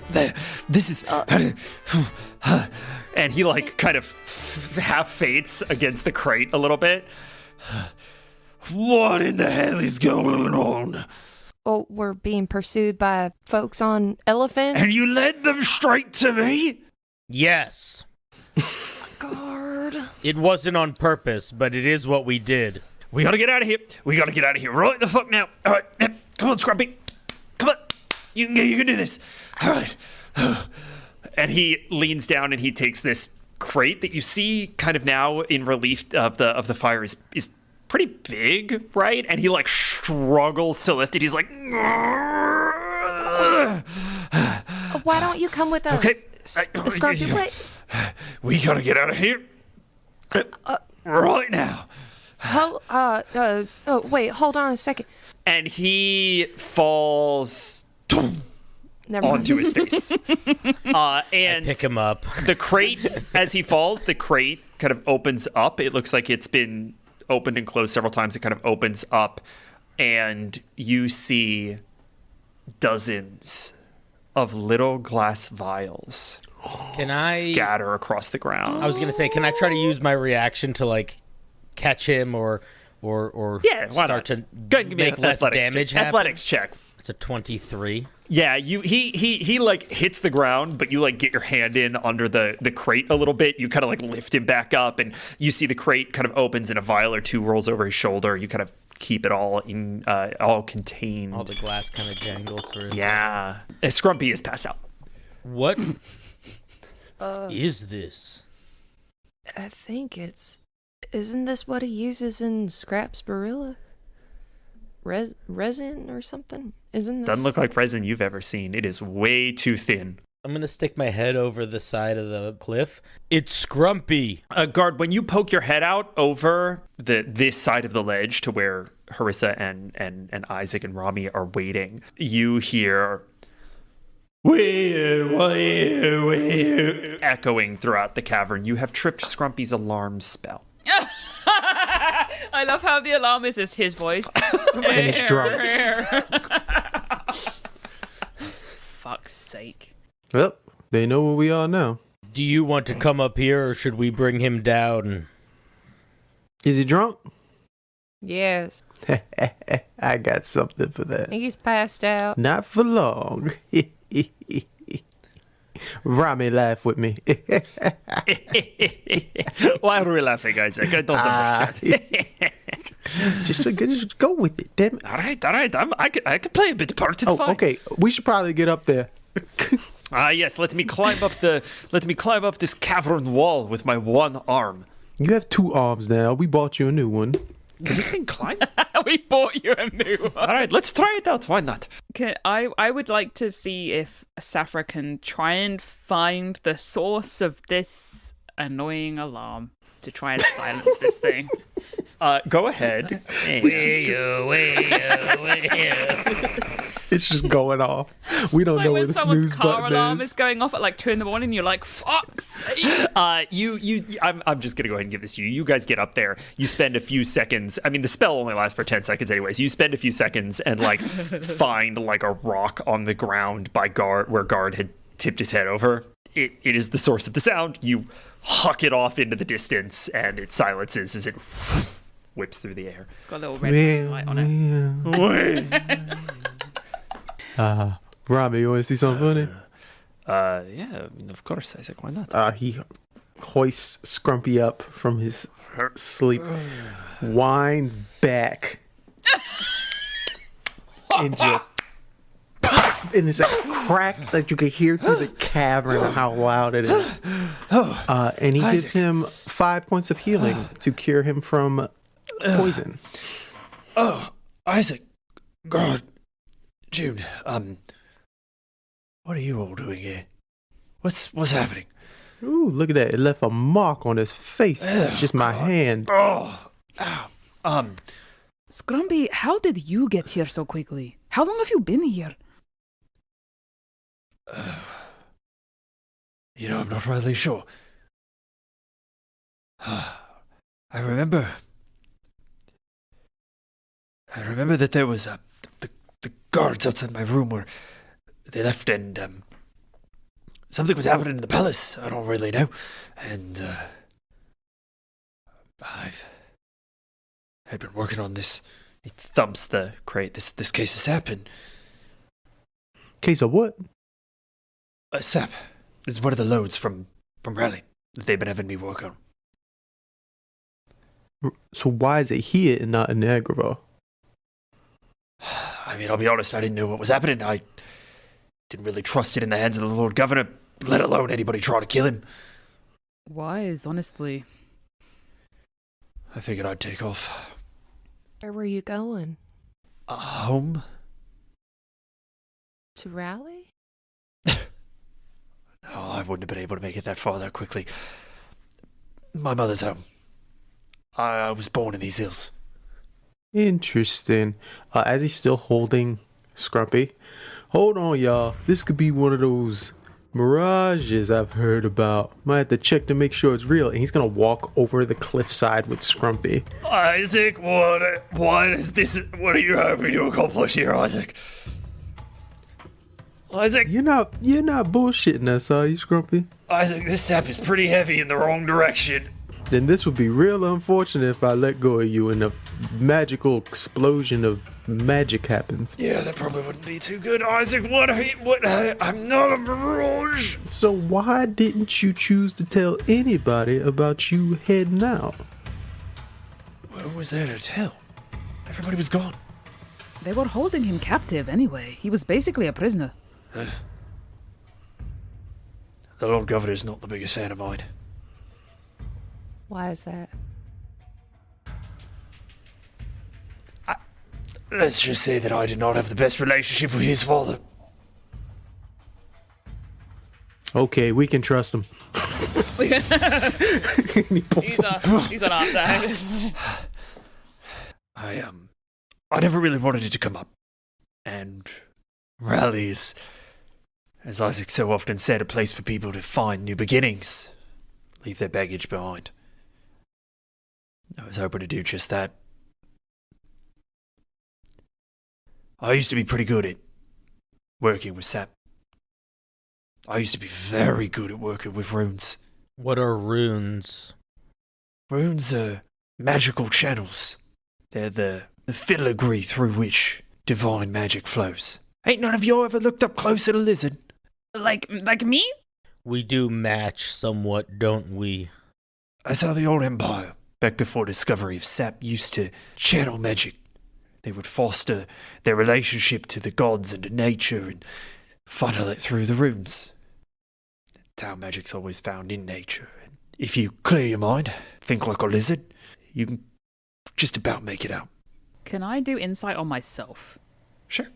there. This is... And he like kind of half faints against the crate a little bit. What in the hell is going on? Oh, we're being pursued by folks on elephants. And you led them straight to me? Yes. Guard. It wasn't on purpose, but it is what we did. We gotta get out of here. We gotta get out of here right the fuck now. All right, come on, Scrumpy. Come on. You can do this. All right. And he leans down and he takes this crate that you see kind of now in relief of the fire is pretty big, right? And he like struggles to lift it. He's like, Why don't you come with us? Okay. Scrumpy, wait. We gotta get out of here right now. Wait, hold on a second. And he falls Never mind. onto his face. And Pick him up. the crate, as he falls, the crate kind of opens up. It looks like it's been opened and closed several times. It kind of opens up, and you see dozens of little glass vials Can I... scatter across the ground. I was going to say, can I try to use my reaction to, like, catch him or Yeah, why start not? to Go ahead and give me make an less athletics damage check. happen? Athletics check. It's a 23. Yeah, he like hits the ground, but you like get your hand in under the crate a little bit. You kind of like lift him back up, and you see the crate kind of opens and a vial or two rolls over his shoulder. You kind of keep it all in, all contained. All the glass kind of jangles through. Yeah, Scrumpy is passed out. What is this? I think isn't this what he uses in Scrap's Barilla? Resin or something? Isn't this? Doesn't look like resin you've ever seen. It is way too thin. I'm going to stick my head over the side of the cliff. It's Scrumpy. Guard, when you poke your head out over this side of the ledge to where Harissa and Isaac and Rami are waiting, you hear echoing throughout the cavern. You have tripped Scrumpy's alarm spell. I love how the alarm is just his voice. And he's drunk. Fuck's sake. Well, they know where we are now. Do you want to come up here, or should we bring him down? Is he drunk? Yes. I got something for that. He's passed out. Not for long. Rami, laugh with me. Why are we laughing, Isaac? I don't understand. Just go with it, damn it. All right. I could play a bit of part. It's fine. Okay. We should probably get up there. Yes. Let me climb up this cavern wall with my one arm. You have 2 arms now. We bought you a new one. Can this thing climb? We bought you a new one. All right. Let's try it out. Why not? I would like to see if Saphra can try and find the source of this annoying alarm to try and silence this thing. Go ahead. It's just going off. We don't Like know where when the someone's snooze car button alarm is. is going off at like 2 a.m, you're like, fuck's sake. I'm just gonna go ahead and give this to you. You guys get up there. You spend a few seconds. I mean, the spell only lasts for 10 seconds anyways. You spend a few seconds and like find like a rock on the ground by where Guard had tipped his head over. It is the source of the sound. You huck it off into the distance, and it silences as it whips through the air. It's got a little red light on it. Robbie, you want to see something funny? Yeah, I mean, of course, Isaac. Why not? He hoists Scrumpy up from his sleep, winds back, and just and it's a crack that you can hear through the cavern how loud it is. And he gives him 5 points of healing to cure him from poison. Isaac, God, June, what are you all doing here? What's happening? Ooh, look at that. It left a mark on his face. Just my hand. Scrumpy, how did you get here so quickly? How long have you been here? I'm not really sure. I remember that there was the guards outside my room where they left, and something was happening in the palace. I don't really know, and I had been working on this. He thumps the crate. This case of sap, and Case of what? sap. This is one of the loads from Raleigh that they've been having me work on. So why is it here and not in Agrabah? I mean, I'll be honest, I didn't know what was happening. I didn't really trust it in the hands of the Lord Governor, let alone anybody trying to kill him. Wise, honestly. I figured I'd take off. Where were you going? Home? To Raleigh? No, I wouldn't have been able to make it that far that quickly. My mother's home. I was born in these hills. Interesting. As he's still holding Scrumpy, hold on, y'all. This could be one of those mirages I've heard about. Might have to check to make sure it's real. And he's gonna walk over the cliffside with Scrumpy. Isaac, what is this? What are you hoping to accomplish here, Isaac? Isaac, You're not bullshitting us, are you, Scrumpy? Isaac, this sap is pretty heavy in the wrong direction. Then this would be real unfortunate if I let go of you and a magical explosion of magic happens. Yeah, that probably wouldn't be too good. Isaac, I'm not a mirage. So why didn't you choose to tell anybody about you heading out? What was there to tell? Everybody was gone. They were holding him captive anyway. He was basically a prisoner. The Lord Governor's not the biggest fan of mine. Why is that? Let's just say that I did not have the best relationship with his father. Okay, we can trust him. He pulls He's on our side. I never really wanted it to come up. And rallies, as Isaac so often said, a place for people to find new beginnings, leave their baggage behind. I was hoping to do just that. I used to be pretty good at working with sap. I used to be very good at working with runes. What are runes? Runes are magical channels. They're the filigree through which divine magic flows. Ain't none of you ever looked up close at a lizard? Like me? We do match somewhat, don't we? That's how the old empire back before discovery of sap, used to channel magic. They would foster their relationship to the gods and to nature and funnel it through the runes. Tau magic's always found in nature. And if you clear your mind, think like a lizard, you can just about make it out. Can I do insight on myself? Sure.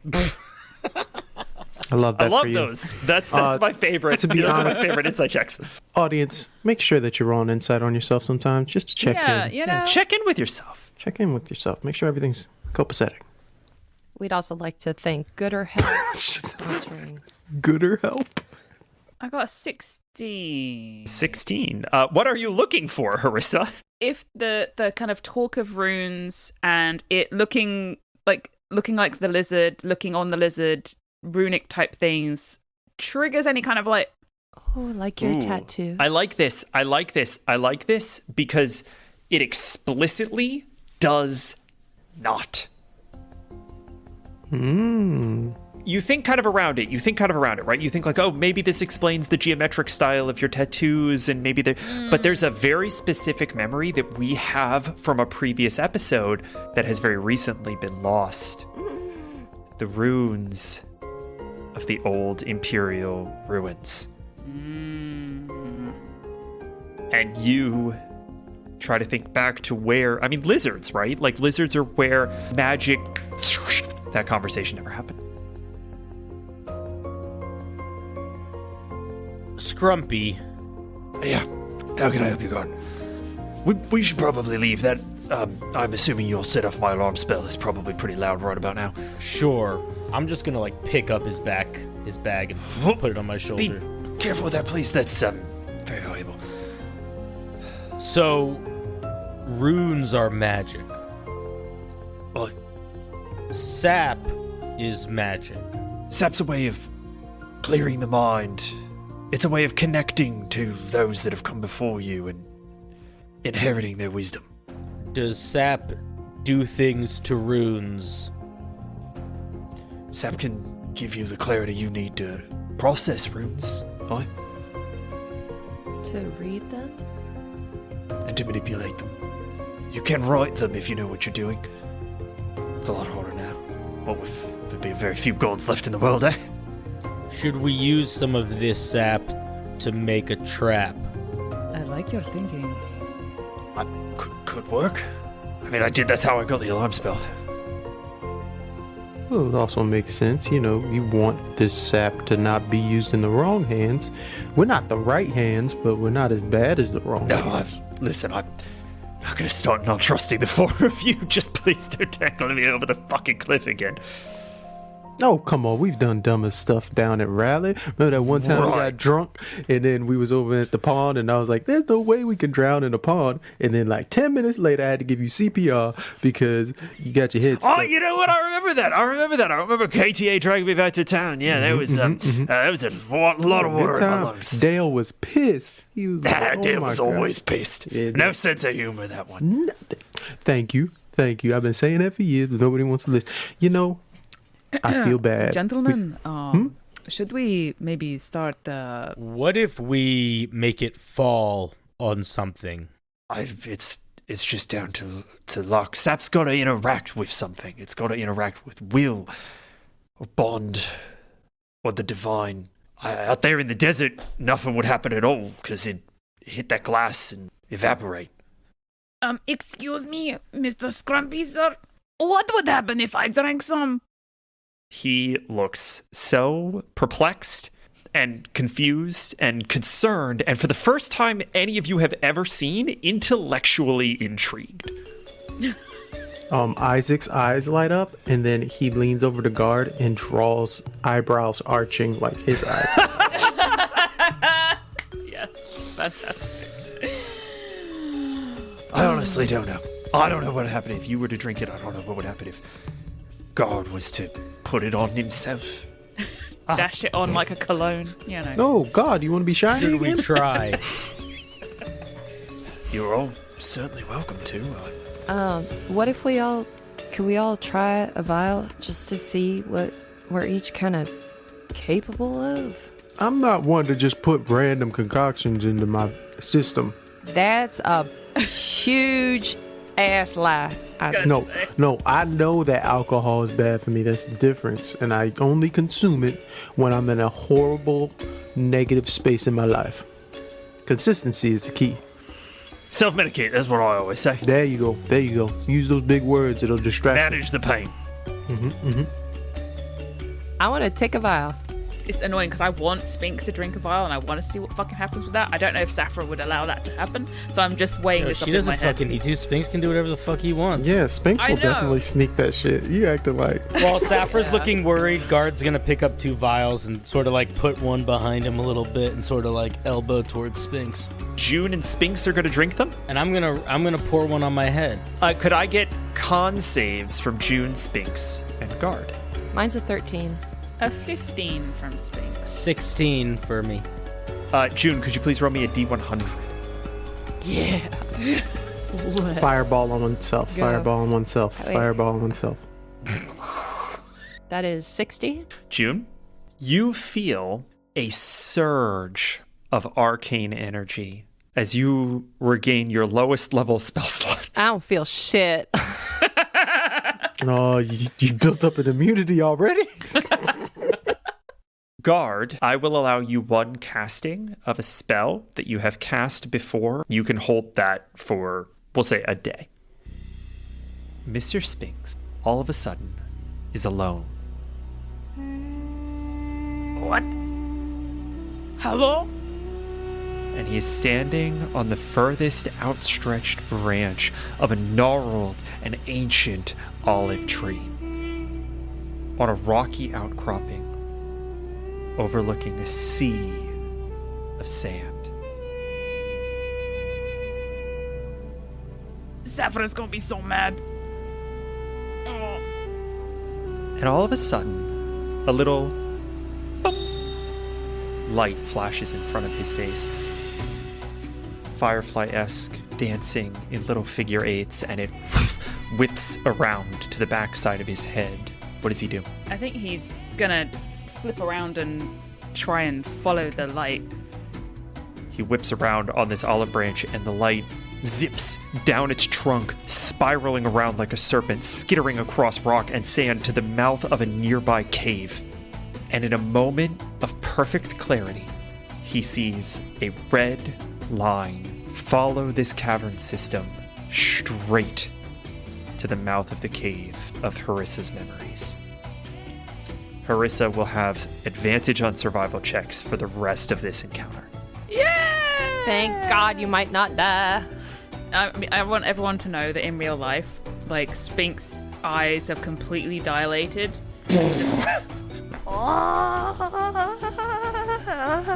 I love that. I love for you. those. That's my favorite. To be Those are my honest- favorite insight checks. Audience, make sure that you're rolling insight on yourself sometimes, just to check Yeah, in. you know. Check in with yourself. Check in with yourself. Make sure everything's copacetic. We'd also like to thank Gooder Health sponsoring. Gooder help. I got a 16. 16. What are you looking for, Harissa? If the kind of talk of runes and it looking like the lizard, looking on the lizard, runic type things triggers any kind of like Oh, like your Ooh. tattoo. I like this. I like this because it explicitly does not. You think kind of around it. Right? You think like, oh, maybe this explains the geometric style of your tattoos, and maybe but there's a very specific memory that we have from a previous episode that has very recently been lost. The runes of the old Imperial ruins. And you try to think back to where, I mean, lizards, right? Like lizards are where magic, that conversation never happened. Scrumpy. Yeah, how can I help you, God? We should probably leave. That, I'm assuming you'll set off my alarm spell. It's probably pretty loud right about now. Sure. I'm just gonna like pick up his bag and put it on my Be shoulder. careful with that, please. That's, very valuable. So, runes are magic. Well, Sap is magic. sap's a way of clearing the mind. It's a way of connecting to those that have come before you and inheriting their wisdom. Does sap do things to runes? Sap can give you the clarity you need to process runes, right? To read them? And to manipulate them. You can write them if you know what you're doing. It's a lot harder now. What with there'd be very few gods left in the world, eh? Should we use some of this sap to make a trap? I like your thinking. Could work. I mean, that's how I got the alarm spell. Well, it also makes sense. You know, you want this sap to not be used in the wrong hands. We're not the right hands, but we're not as bad as the wrong No, hands. listen, I'm not gonna start not trusting the four of you. Just please don't tackle me over the fucking cliff again. Oh, come on. We've done dumber stuff down at Raleigh. Remember that one time we Right. got drunk and then we was over at the pond and I was like, there's no way we can drown in a pond. And then like 10 minutes later, I had to give you CPR because you got your head Oh, stuck. you know what? I remember that. I remember KTA dragging me back to town. Yeah, that was a lot of water Good in my time. lungs. Dale was pissed. He was like, oh Dale my was God. always pissed. Yeah, No sense of humor, that one. Thank you. I've been saying that for years, but nobody wants to listen. You know, I feel bad. Gentlemen, should we maybe start What if we make it fall on something? It's just down to luck. Sap's got to interact with something. It's got to interact with will, or bond, or the divine. Out there in the desert, nothing would happen at all because it'd hit that glass and evaporate. excuse me, Mr. Scrumpy, sir. What would happen if I drank some? He looks so perplexed and confused and concerned, and for the first time any of you have ever seen, intellectually intrigued. Isaac's eyes light up, and then he leans over the guard and draws eyebrows arching like his eyes. Yes, fantastic. I honestly don't know. I don't know what would happen if you were to drink it. I don't know what would happen if God was to put it on himself. Dash it on like a cologne, you know. Oh, God, you want to be shiny Should we again? try? You're all certainly welcome to. What if could we all try a vial just to see what we're each kind of capable of? I'm not one to just put random concoctions into my system. That's a huge ass lie. No, I know that alcohol is bad for me. That's the difference. And I only consume it when I'm in a horrible, negative space in my life. Consistency is the key. Self-medicate, that's what I always say. There you go. Use those big words. It'll distract Manage the pain. I want to take a vial. It's annoying because I want Spinks to drink a vial and I want to see what fucking happens with that. I don't know if Saffron would allow that to happen, so I'm just weighing this up She in my doesn't head. fucking need to. Sphinx can do whatever the fuck he wants. Yeah, Spinks I will know. definitely sneak that shit. You acting like... While Saffron's looking worried, Guard's gonna pick up 2 vials and sort of like put one behind him a little bit and sort of like elbow towards Sphinx. June and Spinks are going to drink them? And I'm gonna pour one on my head. Could I get con saves from June, Spinks, and Guard? Mine's a 13. A 15 from Spinks. 16 for me. June, could you please roll me a D100? Yeah. Fireball on oneself. Go. Fireball on oneself. Wait. Fireball on oneself. That is 60. June, you feel a surge of arcane energy as you regain your lowest level spell slot. I don't feel shit. Oh, you built up an immunity already? Guard, I will allow you one casting of a spell that you have cast before. You can hold that for, we'll say, a day. Mr. Spinks, all of a sudden, is alone. What? Hello? And he is standing on the furthest outstretched branch of a gnarled and ancient olive tree on a rocky outcropping overlooking a sea of sand. Saffron's gonna be so mad. Oh. And all of a sudden, a little boom, light flashes in front of his face. Firefly-esque dancing in little figure eights, and it whips around to the backside of his head. What does he do? I think he's gonna flip around and try and follow the light. He whips around on this olive branch, and the light zips down its trunk, spiraling around like a serpent, skittering across rock and sand to the mouth of a nearby cave. And in a moment of perfect clarity, he sees a red line follow this cavern system straight to the mouth of the cave of Harissa's memories. Harissa will have advantage on survival checks for the rest of this encounter. Thank God you might not die. I want everyone to know that in real life, like, Spink's eyes have completely dilated.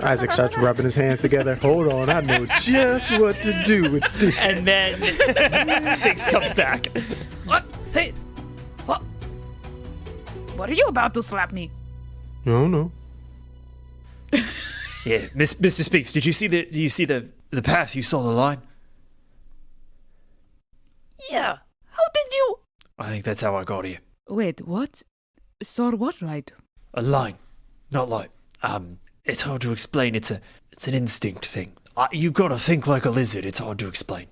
Isaac starts rubbing his hands together. Hold on, I know just what to do with this. And then Sphinx comes back. What? Hey, what? What are you about to slap me? No. Yeah, Mr. Sphinx, did you see the path? You saw the line? Yeah. How did you? I think that's how I got here. Wait, what? Saw what light? A line, not light. It's hard to explain. It's an instinct thing. You gotta think like a lizard. It's hard to explain.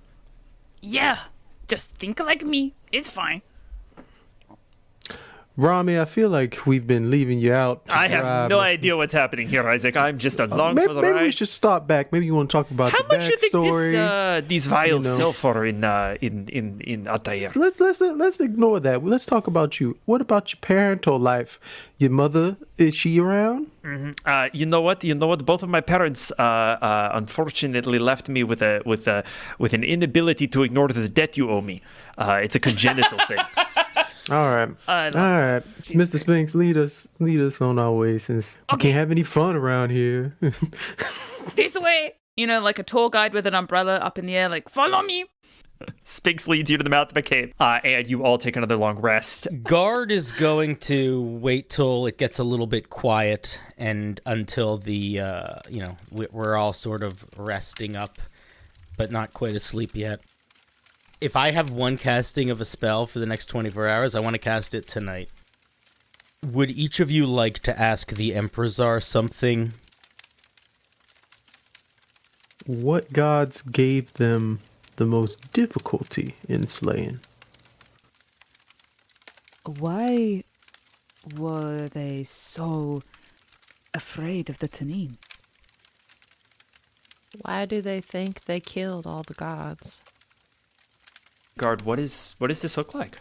Yeah. Just think like me. It's fine. Rami, I feel like we've been leaving you out. I have no idea what's happening here, Isaac. I'm just along Maybe, for the maybe ride. we should stop back. Maybe you want to talk about How the much do you think backstory. these vials you know. sell for in Altair? Let's ignore that. Let's talk about you. What about your parental life? Your mother, is she around? You know what? Both of my parents, unfortunately, left me with an inability to ignore the debt you owe me. It's a congenital thing. All right. Mr. Spinks, lead us on our way, since we can't have any fun around here. This way. You know, like a tour guide with an umbrella up in the air, like, follow me. Sphinx leads you to the mouth of a cave, and you all take another long rest. Guard is going to wait till it gets a little bit quiet and until the, we're all sort of resting up, but not quite asleep yet. If I have one casting of a spell for the next 24 hours, I want to cast it tonight. Would each of you like to ask the Empressar something? what gods gave them the most difficulty in slaying? Why were they so afraid of the Tanin? Why do they think they killed all the gods? Guard, what does this look like?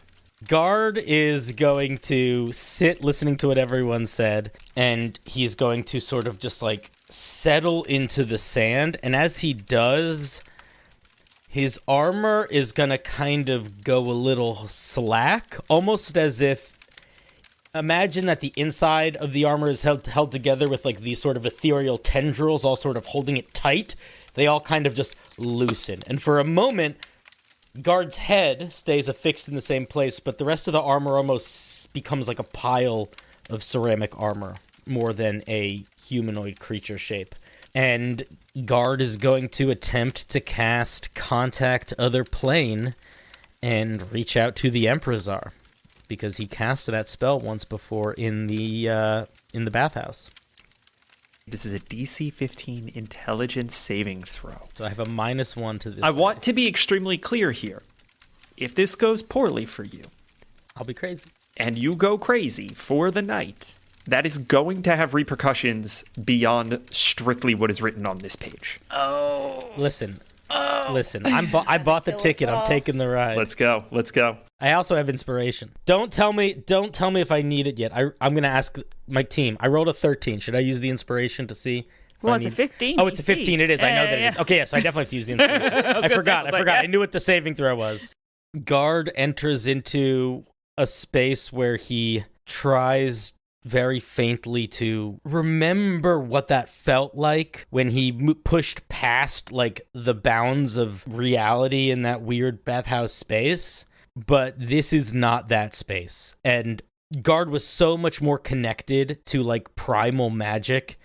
Guard is going to sit listening to what everyone said, and he's going to sort of just like settle into the sand. And as he does, his armor is going to kind of go a little slack, almost as if, imagine that the inside of the armor is held together with like these sort of ethereal tendrils all sort of holding it tight. They all kind of just loosen. And for a moment, Guard's head stays affixed in the same place, but the rest of the armor almost becomes like a pile of ceramic armor more than a humanoid creature shape. And Guard is going to attempt to cast Contact Other Plane and reach out to the Empressar, because he cast that spell once before in the bathhouse. This is a DC 15 intelligence saving throw. So I have a -1 to this. I want to be extremely clear here. If this goes poorly for you, I'll be crazy. and you go crazy for the night, that is going to have repercussions beyond strictly what is written on this page. Listen. I bought the ticket. I'm taking the ride. Let's go. I also have inspiration. Don't tell me if I need it yet. I'm going to ask my team. I rolled a 13. Should I use the inspiration to see? Well, it's a 15. Oh, it's a 15. It is. I know that it is. Okay, yes, I definitely have to use the inspiration. I forgot. I knew what the saving throw was. Guard enters into a space where he tries very faintly to remember what that felt like when he pushed past like the bounds of reality in that weird bathhouse space. But this is not that space. And Guard was so much more connected to like primal magic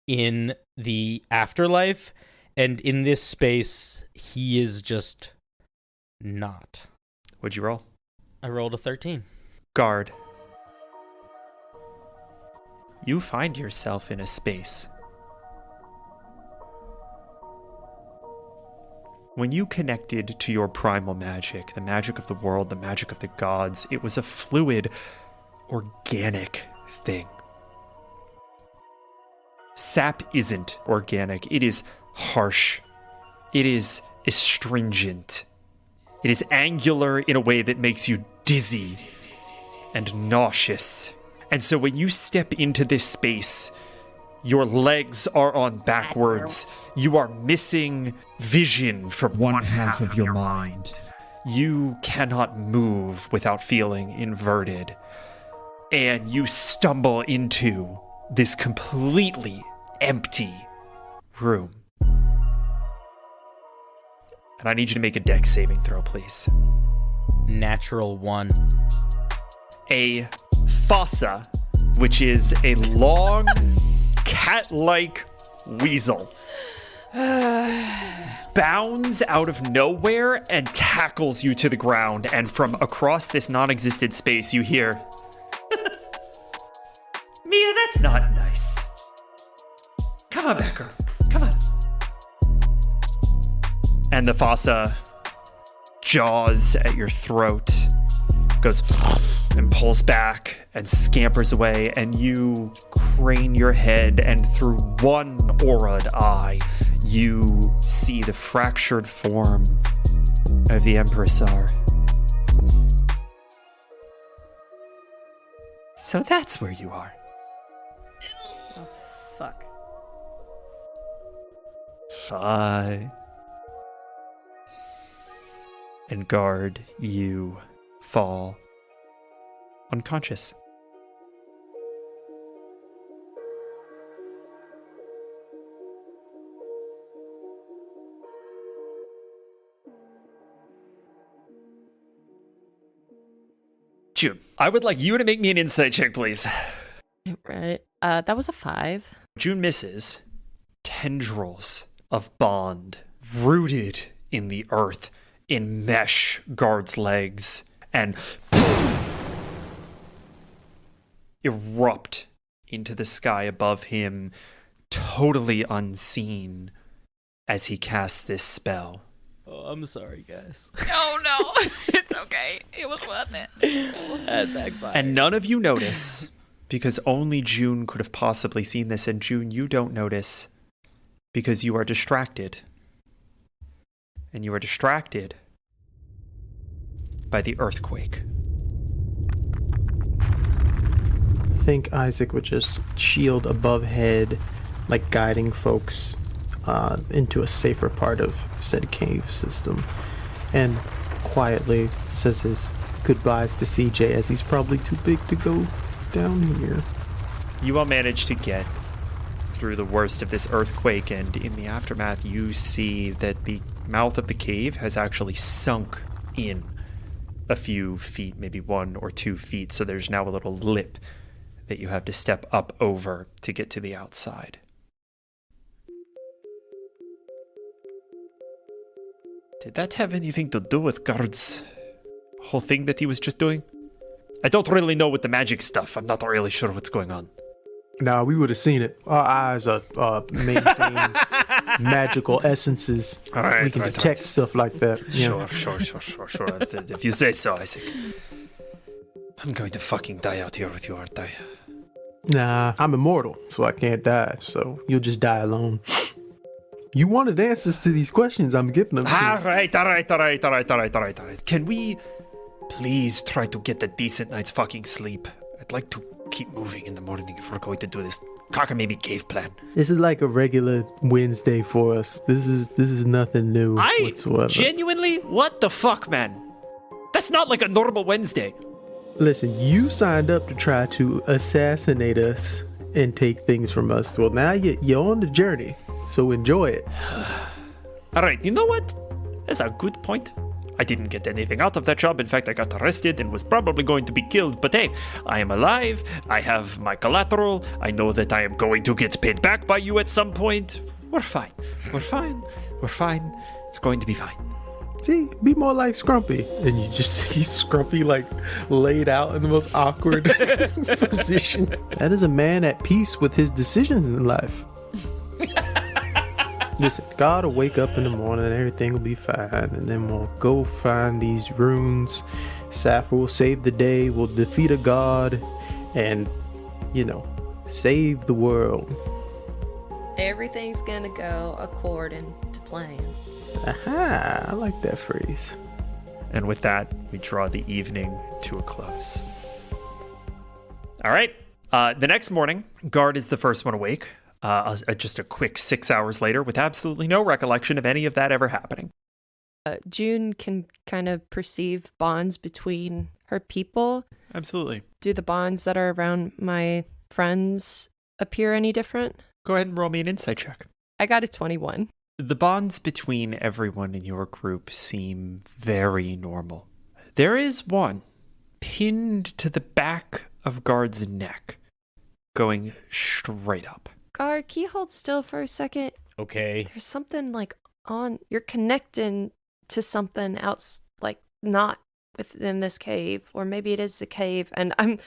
in the afterlife. And in this space, he is just not. What'd you roll? I rolled a 13. Guard. You find yourself in a space. When you connected to your primal magic, the magic of the world, the magic of the gods, it was a fluid, organic thing. Sap isn't organic. It is harsh. It is astringent. It is angular in a way that makes you dizzy and nauseous. And so when you step into this space, your legs are on backwards. You are missing vision from one half of your mind. You cannot move without feeling inverted. And you stumble into this completely empty room. And I need you to make a dex saving throw, please. Natural 1. A fossa, which is a long, cat-like weasel, bounds out of nowhere and tackles you to the ground. And from across this non-existent space, you hear, Mia, that's not nice. Come on back, girl. Come on. And the fossa jaws at your throat, goes and pulls back and scampers away, and you crane your head, and through one aura'd eye, you see the fractured form of the Empressar. So that's where you are. Oh, fuck. Fine. And Guard, you fall unconscious. June, I would like you to make me an insight check, please. Right. That was a 5. June misses. Tendrils of bond rooted in the earth enmesh Guard's legs and erupt into the sky above him, totally unseen, as he casts this spell. Oh, I'm sorry, guys. Oh no, it's okay. It was worth it. That backfired. And none of you notice, because only June could have possibly seen this, and June, you don't notice because you are distracted. And you are distracted by the earthquake. I think Isaac would just shield above head, like guiding folks into a safer part of said cave system, and quietly says his goodbyes to CJ as he's probably too big to go down here. You all manage to get through the worst of this earthquake, and in the aftermath, you see that the mouth of the cave has actually sunk in a few feet, maybe 1 or 2 feet, so there's now a little lip that you have to step up over to get to the outside. Did that have anything to do with Guard's whole thing that he was just doing? I don't really know with the magic stuff. I'm not really sure what's going on. Nah, we would have seen it. Our eyes are maintain magical essences. All right, we can right, detect right. stuff like that. Yeah. Sure. If you say so, Isaac. I'm going to fucking die out here with you, aren't I? Nah, I'm immortal, so I can't die. So you'll just die alone. You wanted answers to these questions. I'm giving them to you. All right. Can we please try to get a decent night's fucking sleep? I'd like to keep moving in the morning if we're going to do this cockamamie cave plan. This is like a regular Wednesday for us. This is nothing new whatsoever. Genuinely, what the fuck, man? That's not like a normal Wednesday. Listen, you signed up to try to assassinate us and take things from us. Well, now you're on the journey, so enjoy it. All right, you know what? That's a good point. I didn't get anything out of that job. In fact, I got arrested and was probably going to be killed. But hey, I am alive. I have my collateral. I know that I am going to get paid back by you at some point. We're fine. It's going to be fine. See, be more like Scrumpy. And you just see Scrumpy like laid out in the most awkward position. That is a man at peace with his decisions in life. Listen, God will wake up in the morning and everything will be fine. And then we'll go find these runes. Sappho will save the day. We'll defeat a god. And, save the world. Everything's gonna go according to plan. Aha, I like that phrase. And with that, we draw the evening to a close. All right. The next morning, Guard is the first one awake. Just a quick 6 hours later with absolutely no recollection of any of that ever happening. June can kind of perceive bonds between her people. Absolutely. Do the bonds that are around my friends appear any different? Go ahead and roll me an insight check. I got a 21. The bonds between everyone in your group seem very normal. There is one pinned to the back of Guard's neck, going straight up. Guard, can you hold still for a second? Okay. There's something like on. You're connecting to something else, like not within this cave, or maybe it is the cave, and I'm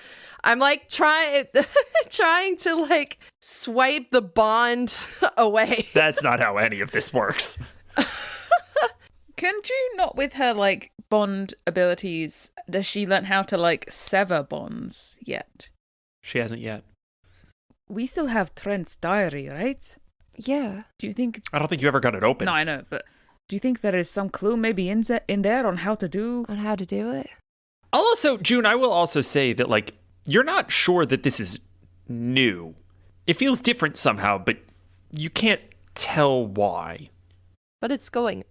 like trying to like swipe the bond away. That's not how any of this works. Can June not, with her like bond abilities, does she learn how to like sever bonds yet? She hasn't yet. We still have Trent's diary, right? Yeah. Do you think? I don't think you ever got it open. No, I know, but do you think there is some clue maybe in there on how to do? On how to do it? Also, June, I will also say that, like, you're not sure that this is new. It feels different somehow, but you can't tell why. But it's going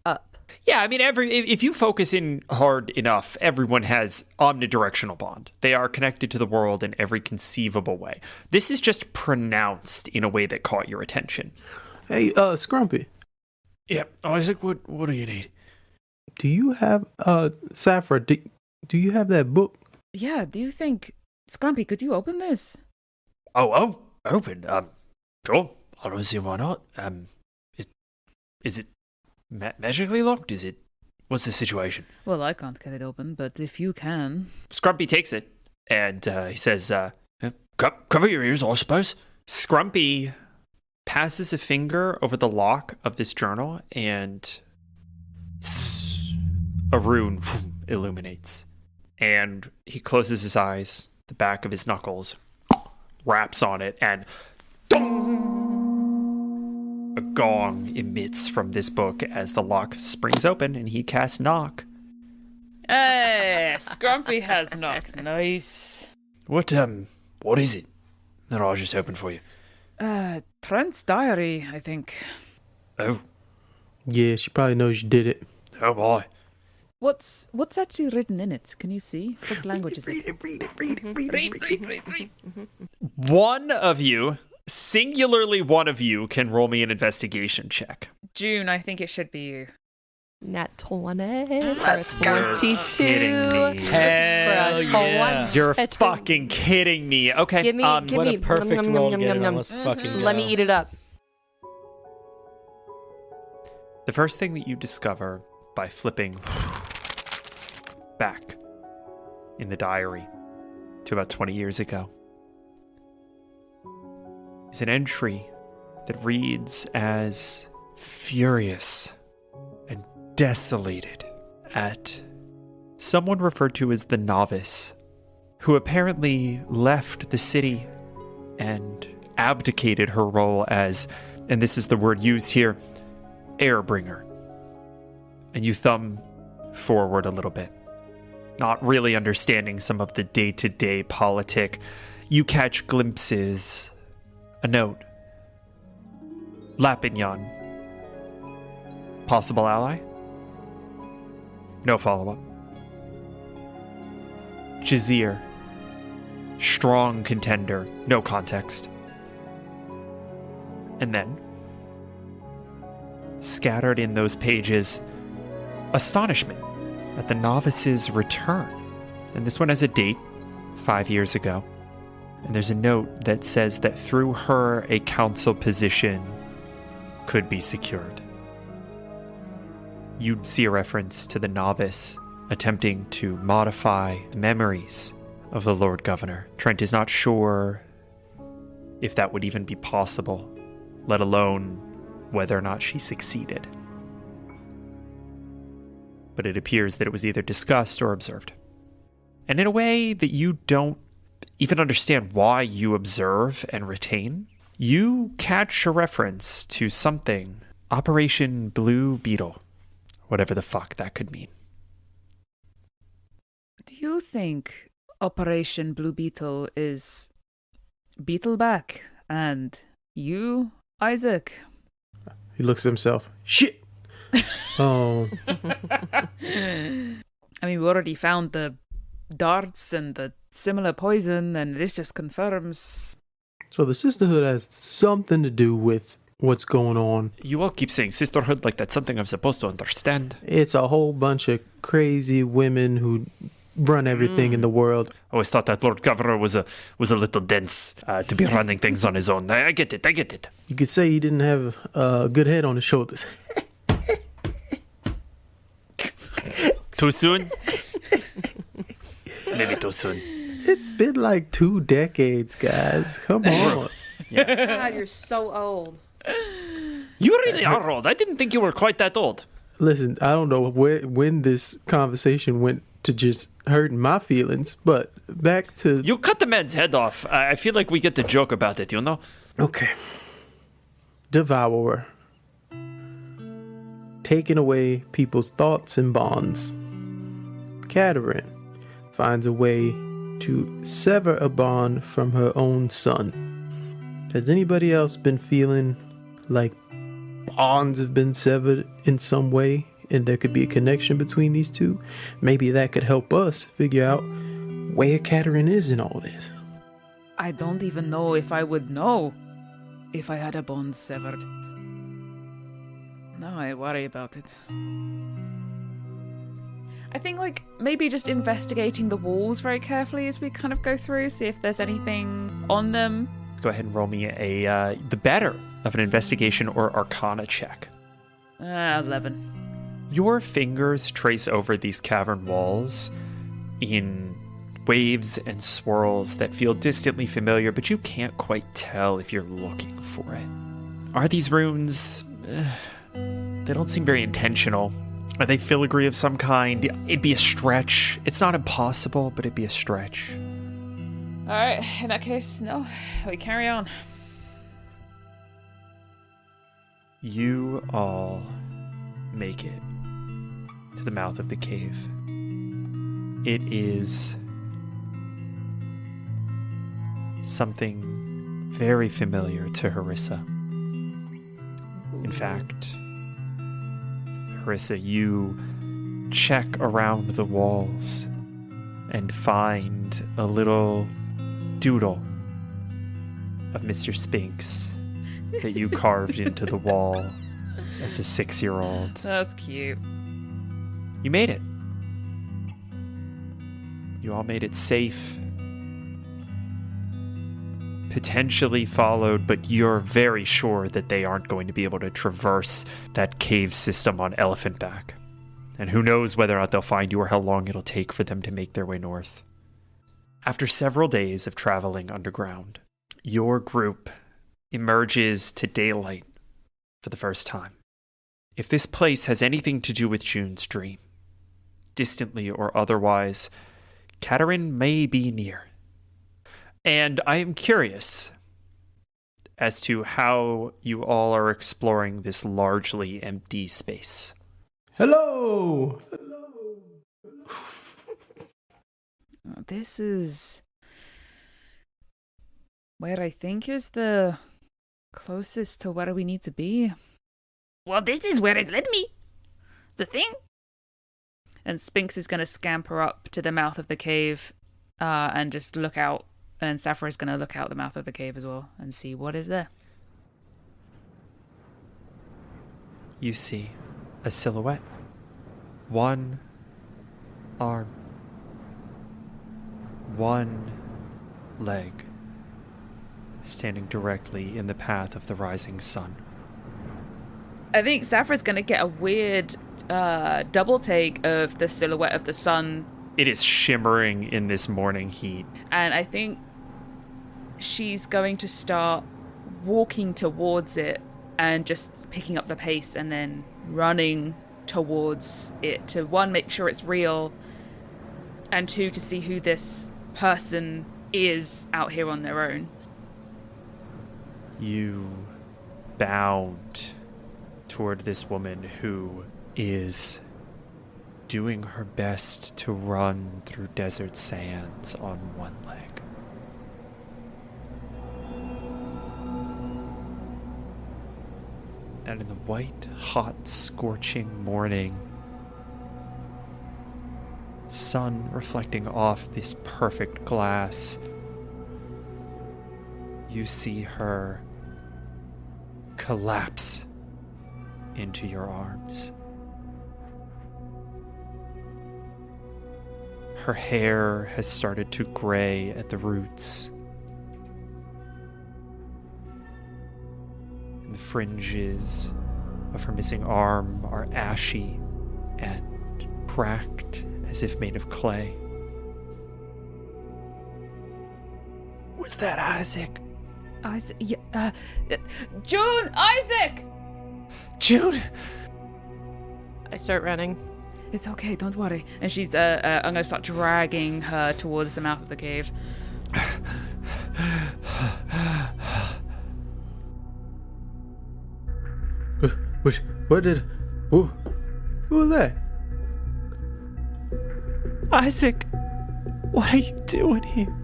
up. Yeah, I mean, if you focus in hard enough, everyone has omnidirectional bond. They are connected to the world in every conceivable way. This is just pronounced in a way that caught your attention. Hey, Scrumpy. Yeah, Isaac, what do you need? Do you have, Saffra, do you have that book? Yeah, do you think, Scrumpy, could you open this? Oh, open. Sure. I don't see why not. Is it magically locked? What's the situation? Well, I can't get it open, but if you can. Scrumpy takes it, and he says, cover your ears, I suppose. Scrumpy passes a finger over the lock of this journal, and a rune illuminates. And he closes his eyes, the back of his knuckles, raps on it, and dong! A gong emits from this book as the lock springs open and he casts knock. Hey, Scrumpy has knocked. Nice. What is it that I was just hoping for you? Trent's diary, I think. Oh, Yeah, she probably knows you did it. oh my. What's actually written in it? Can you see? What language is it? Read. One of you, singularly one of you, can roll me an investigation check. June, I think it should be you. Nat 20 for a Let's go. 22. Kidding me. Hell For a yeah. You're 20. fucking kidding me. Okay. Give me, give What me. a perfect Nom, nom, roll, nom, nom, Gator. nom. Let's fucking go. Let me eat it up. The first thing that you discover by flipping back in the diary to about 20 years ago is an entry that reads as furious and desolated at someone referred to as the novice, who apparently left the city and abdicated her role as, and this is the word used here, airbringer. And you thumb forward a little bit, not really understanding some of the day-to-day politic. You catch glimpses. A note. Lapinyan. Possible ally? No follow-up. Jazir. Strong contender. No context. And then, scattered in those pages, astonishment at the novice's return. And this one has a date, 5 years ago. And there's a note that says that through her, a council position could be secured. You'd see a reference to the novice attempting to modify the memories of the Lord Governor. Trent is not sure if that would even be possible, let alone whether or not she succeeded. But it appears that it was either discussed or observed. And in a way that you don't even understand why you observe and retain, you catch a reference to something, Operation Blue Beetle, whatever the fuck that could mean. Do you think Operation Blue Beetle is Beetleback and you, Isaac? He looks at himself. Shit! Oh, I mean, we already found the darts and the similar poison, and this just confirms. so the sisterhood has something to do with what's going on. You all keep saying sisterhood like that's something I'm supposed to understand. It's a whole bunch of crazy women who run everything in the world. I always thought that Lord Governor was a little dense to be running things on his own. I get it. You could say he didn't have a good head on his shoulders. Too soon? Maybe too soon. It's been like 2 decades, guys. Come on. God, you're so old. You really are old. I didn't think you were quite that old. Listen, I don't know when this conversation went to just hurting my feelings, but back to... You cut the man's head off. I feel like we get to joke about it, you know? Okay. Devourer. Taking away people's thoughts and bonds. Catarin finds a way to sever a bond from her own son. Has anybody else been feeling like bonds have been severed in some way and there could be a connection between these two? Maybe that could help us figure out where Catarin is in all this. I don't even know if I would know if I had a bond severed. Now I worry about it. I think, like, maybe just investigating the walls very carefully as we kind of go through, see if there's anything on them. Go ahead and roll me the better of an investigation or arcana check. 11. Your fingers trace over these cavern walls in waves and swirls that feel distantly familiar, but you can't quite tell if you're looking for it. Are these runes... they don't seem very intentional. Are they filigree of some kind? It'd be a stretch. It's not impossible, but it'd be a stretch. Alright, in that case, no. We carry on. You all make it to the mouth of the cave. It is something very familiar to Harissa. In fact, Harissa, you check around the walls and find a little doodle of Mr. Spinks that you carved into the wall as a 6-year-old. That's cute. You made it. You all made it safe. Potentially followed, but you're very sure that they aren't going to be able to traverse that cave system on elephant back. And who knows whether or not they'll find you or how long it'll take for them to make their way north. After several days of traveling underground, your group emerges to daylight for the first time. If this place has anything to do with June's dream, distantly or otherwise, Katerin may be near. And I am curious as to how you all are exploring this largely empty space. Hello! This is where I think is the closest to where we need to be. Well, this is where it led me. The thing. And Spinks is going to scamper up to the mouth of the cave and just look out. And Sappho is going to look out the mouth of the cave as well and see what is there. You see a silhouette. One arm. One leg. Standing directly in the path of the rising sun. I think Sappho's going to get a weird double take of the silhouette of the sun. It is shimmering in this morning heat. And I think she's going to start walking towards it and just picking up the pace and then running towards it to, one, make sure it's real, and two, to see who this person is out here on their own. You bound toward this woman who is doing her best to run through desert sands on one leg. And in the white, hot, scorching morning, sun reflecting off this perfect glass, you see her collapse into your arms. Her hair has started to gray at the roots. And the fringes of her missing arm are ashy and cracked as if made of clay. Was that Isaac? Isaac? Yeah, June! Isaac! June! I start running. It's okay, don't worry. And she's, I'm gonna start dragging her towards the mouth of the cave. What did... Who was that? Isaac! What are you doing here?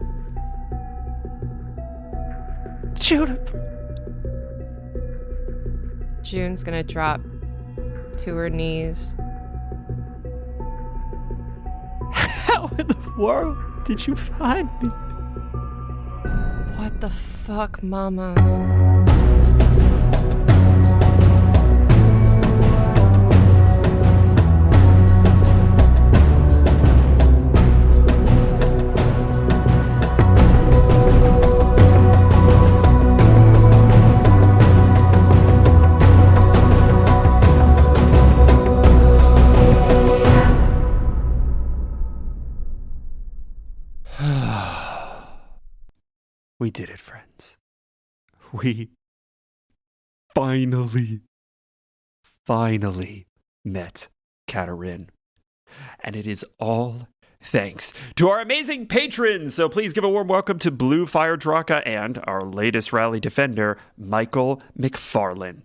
Juniper! June's gonna drop to her knees. How in the world did you find me? What the fuck, Mama? We did it, friends. We finally met Katerin. And it is all thanks to our amazing patrons. So please give a warm welcome to Blue Fire Draka and our latest rally defender, Michael McFarlane.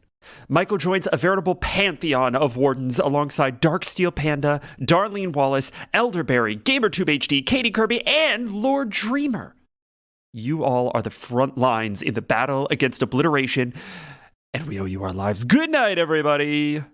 Michael joins a veritable pantheon of Wardens alongside Darksteel Panda, Darlene Wallace, Elderberry, GamerTube HD, Katie Kirby, and Lord Dreamer. You all are the front lines in the battle against obliteration, and we owe you our lives. Good night, everybody!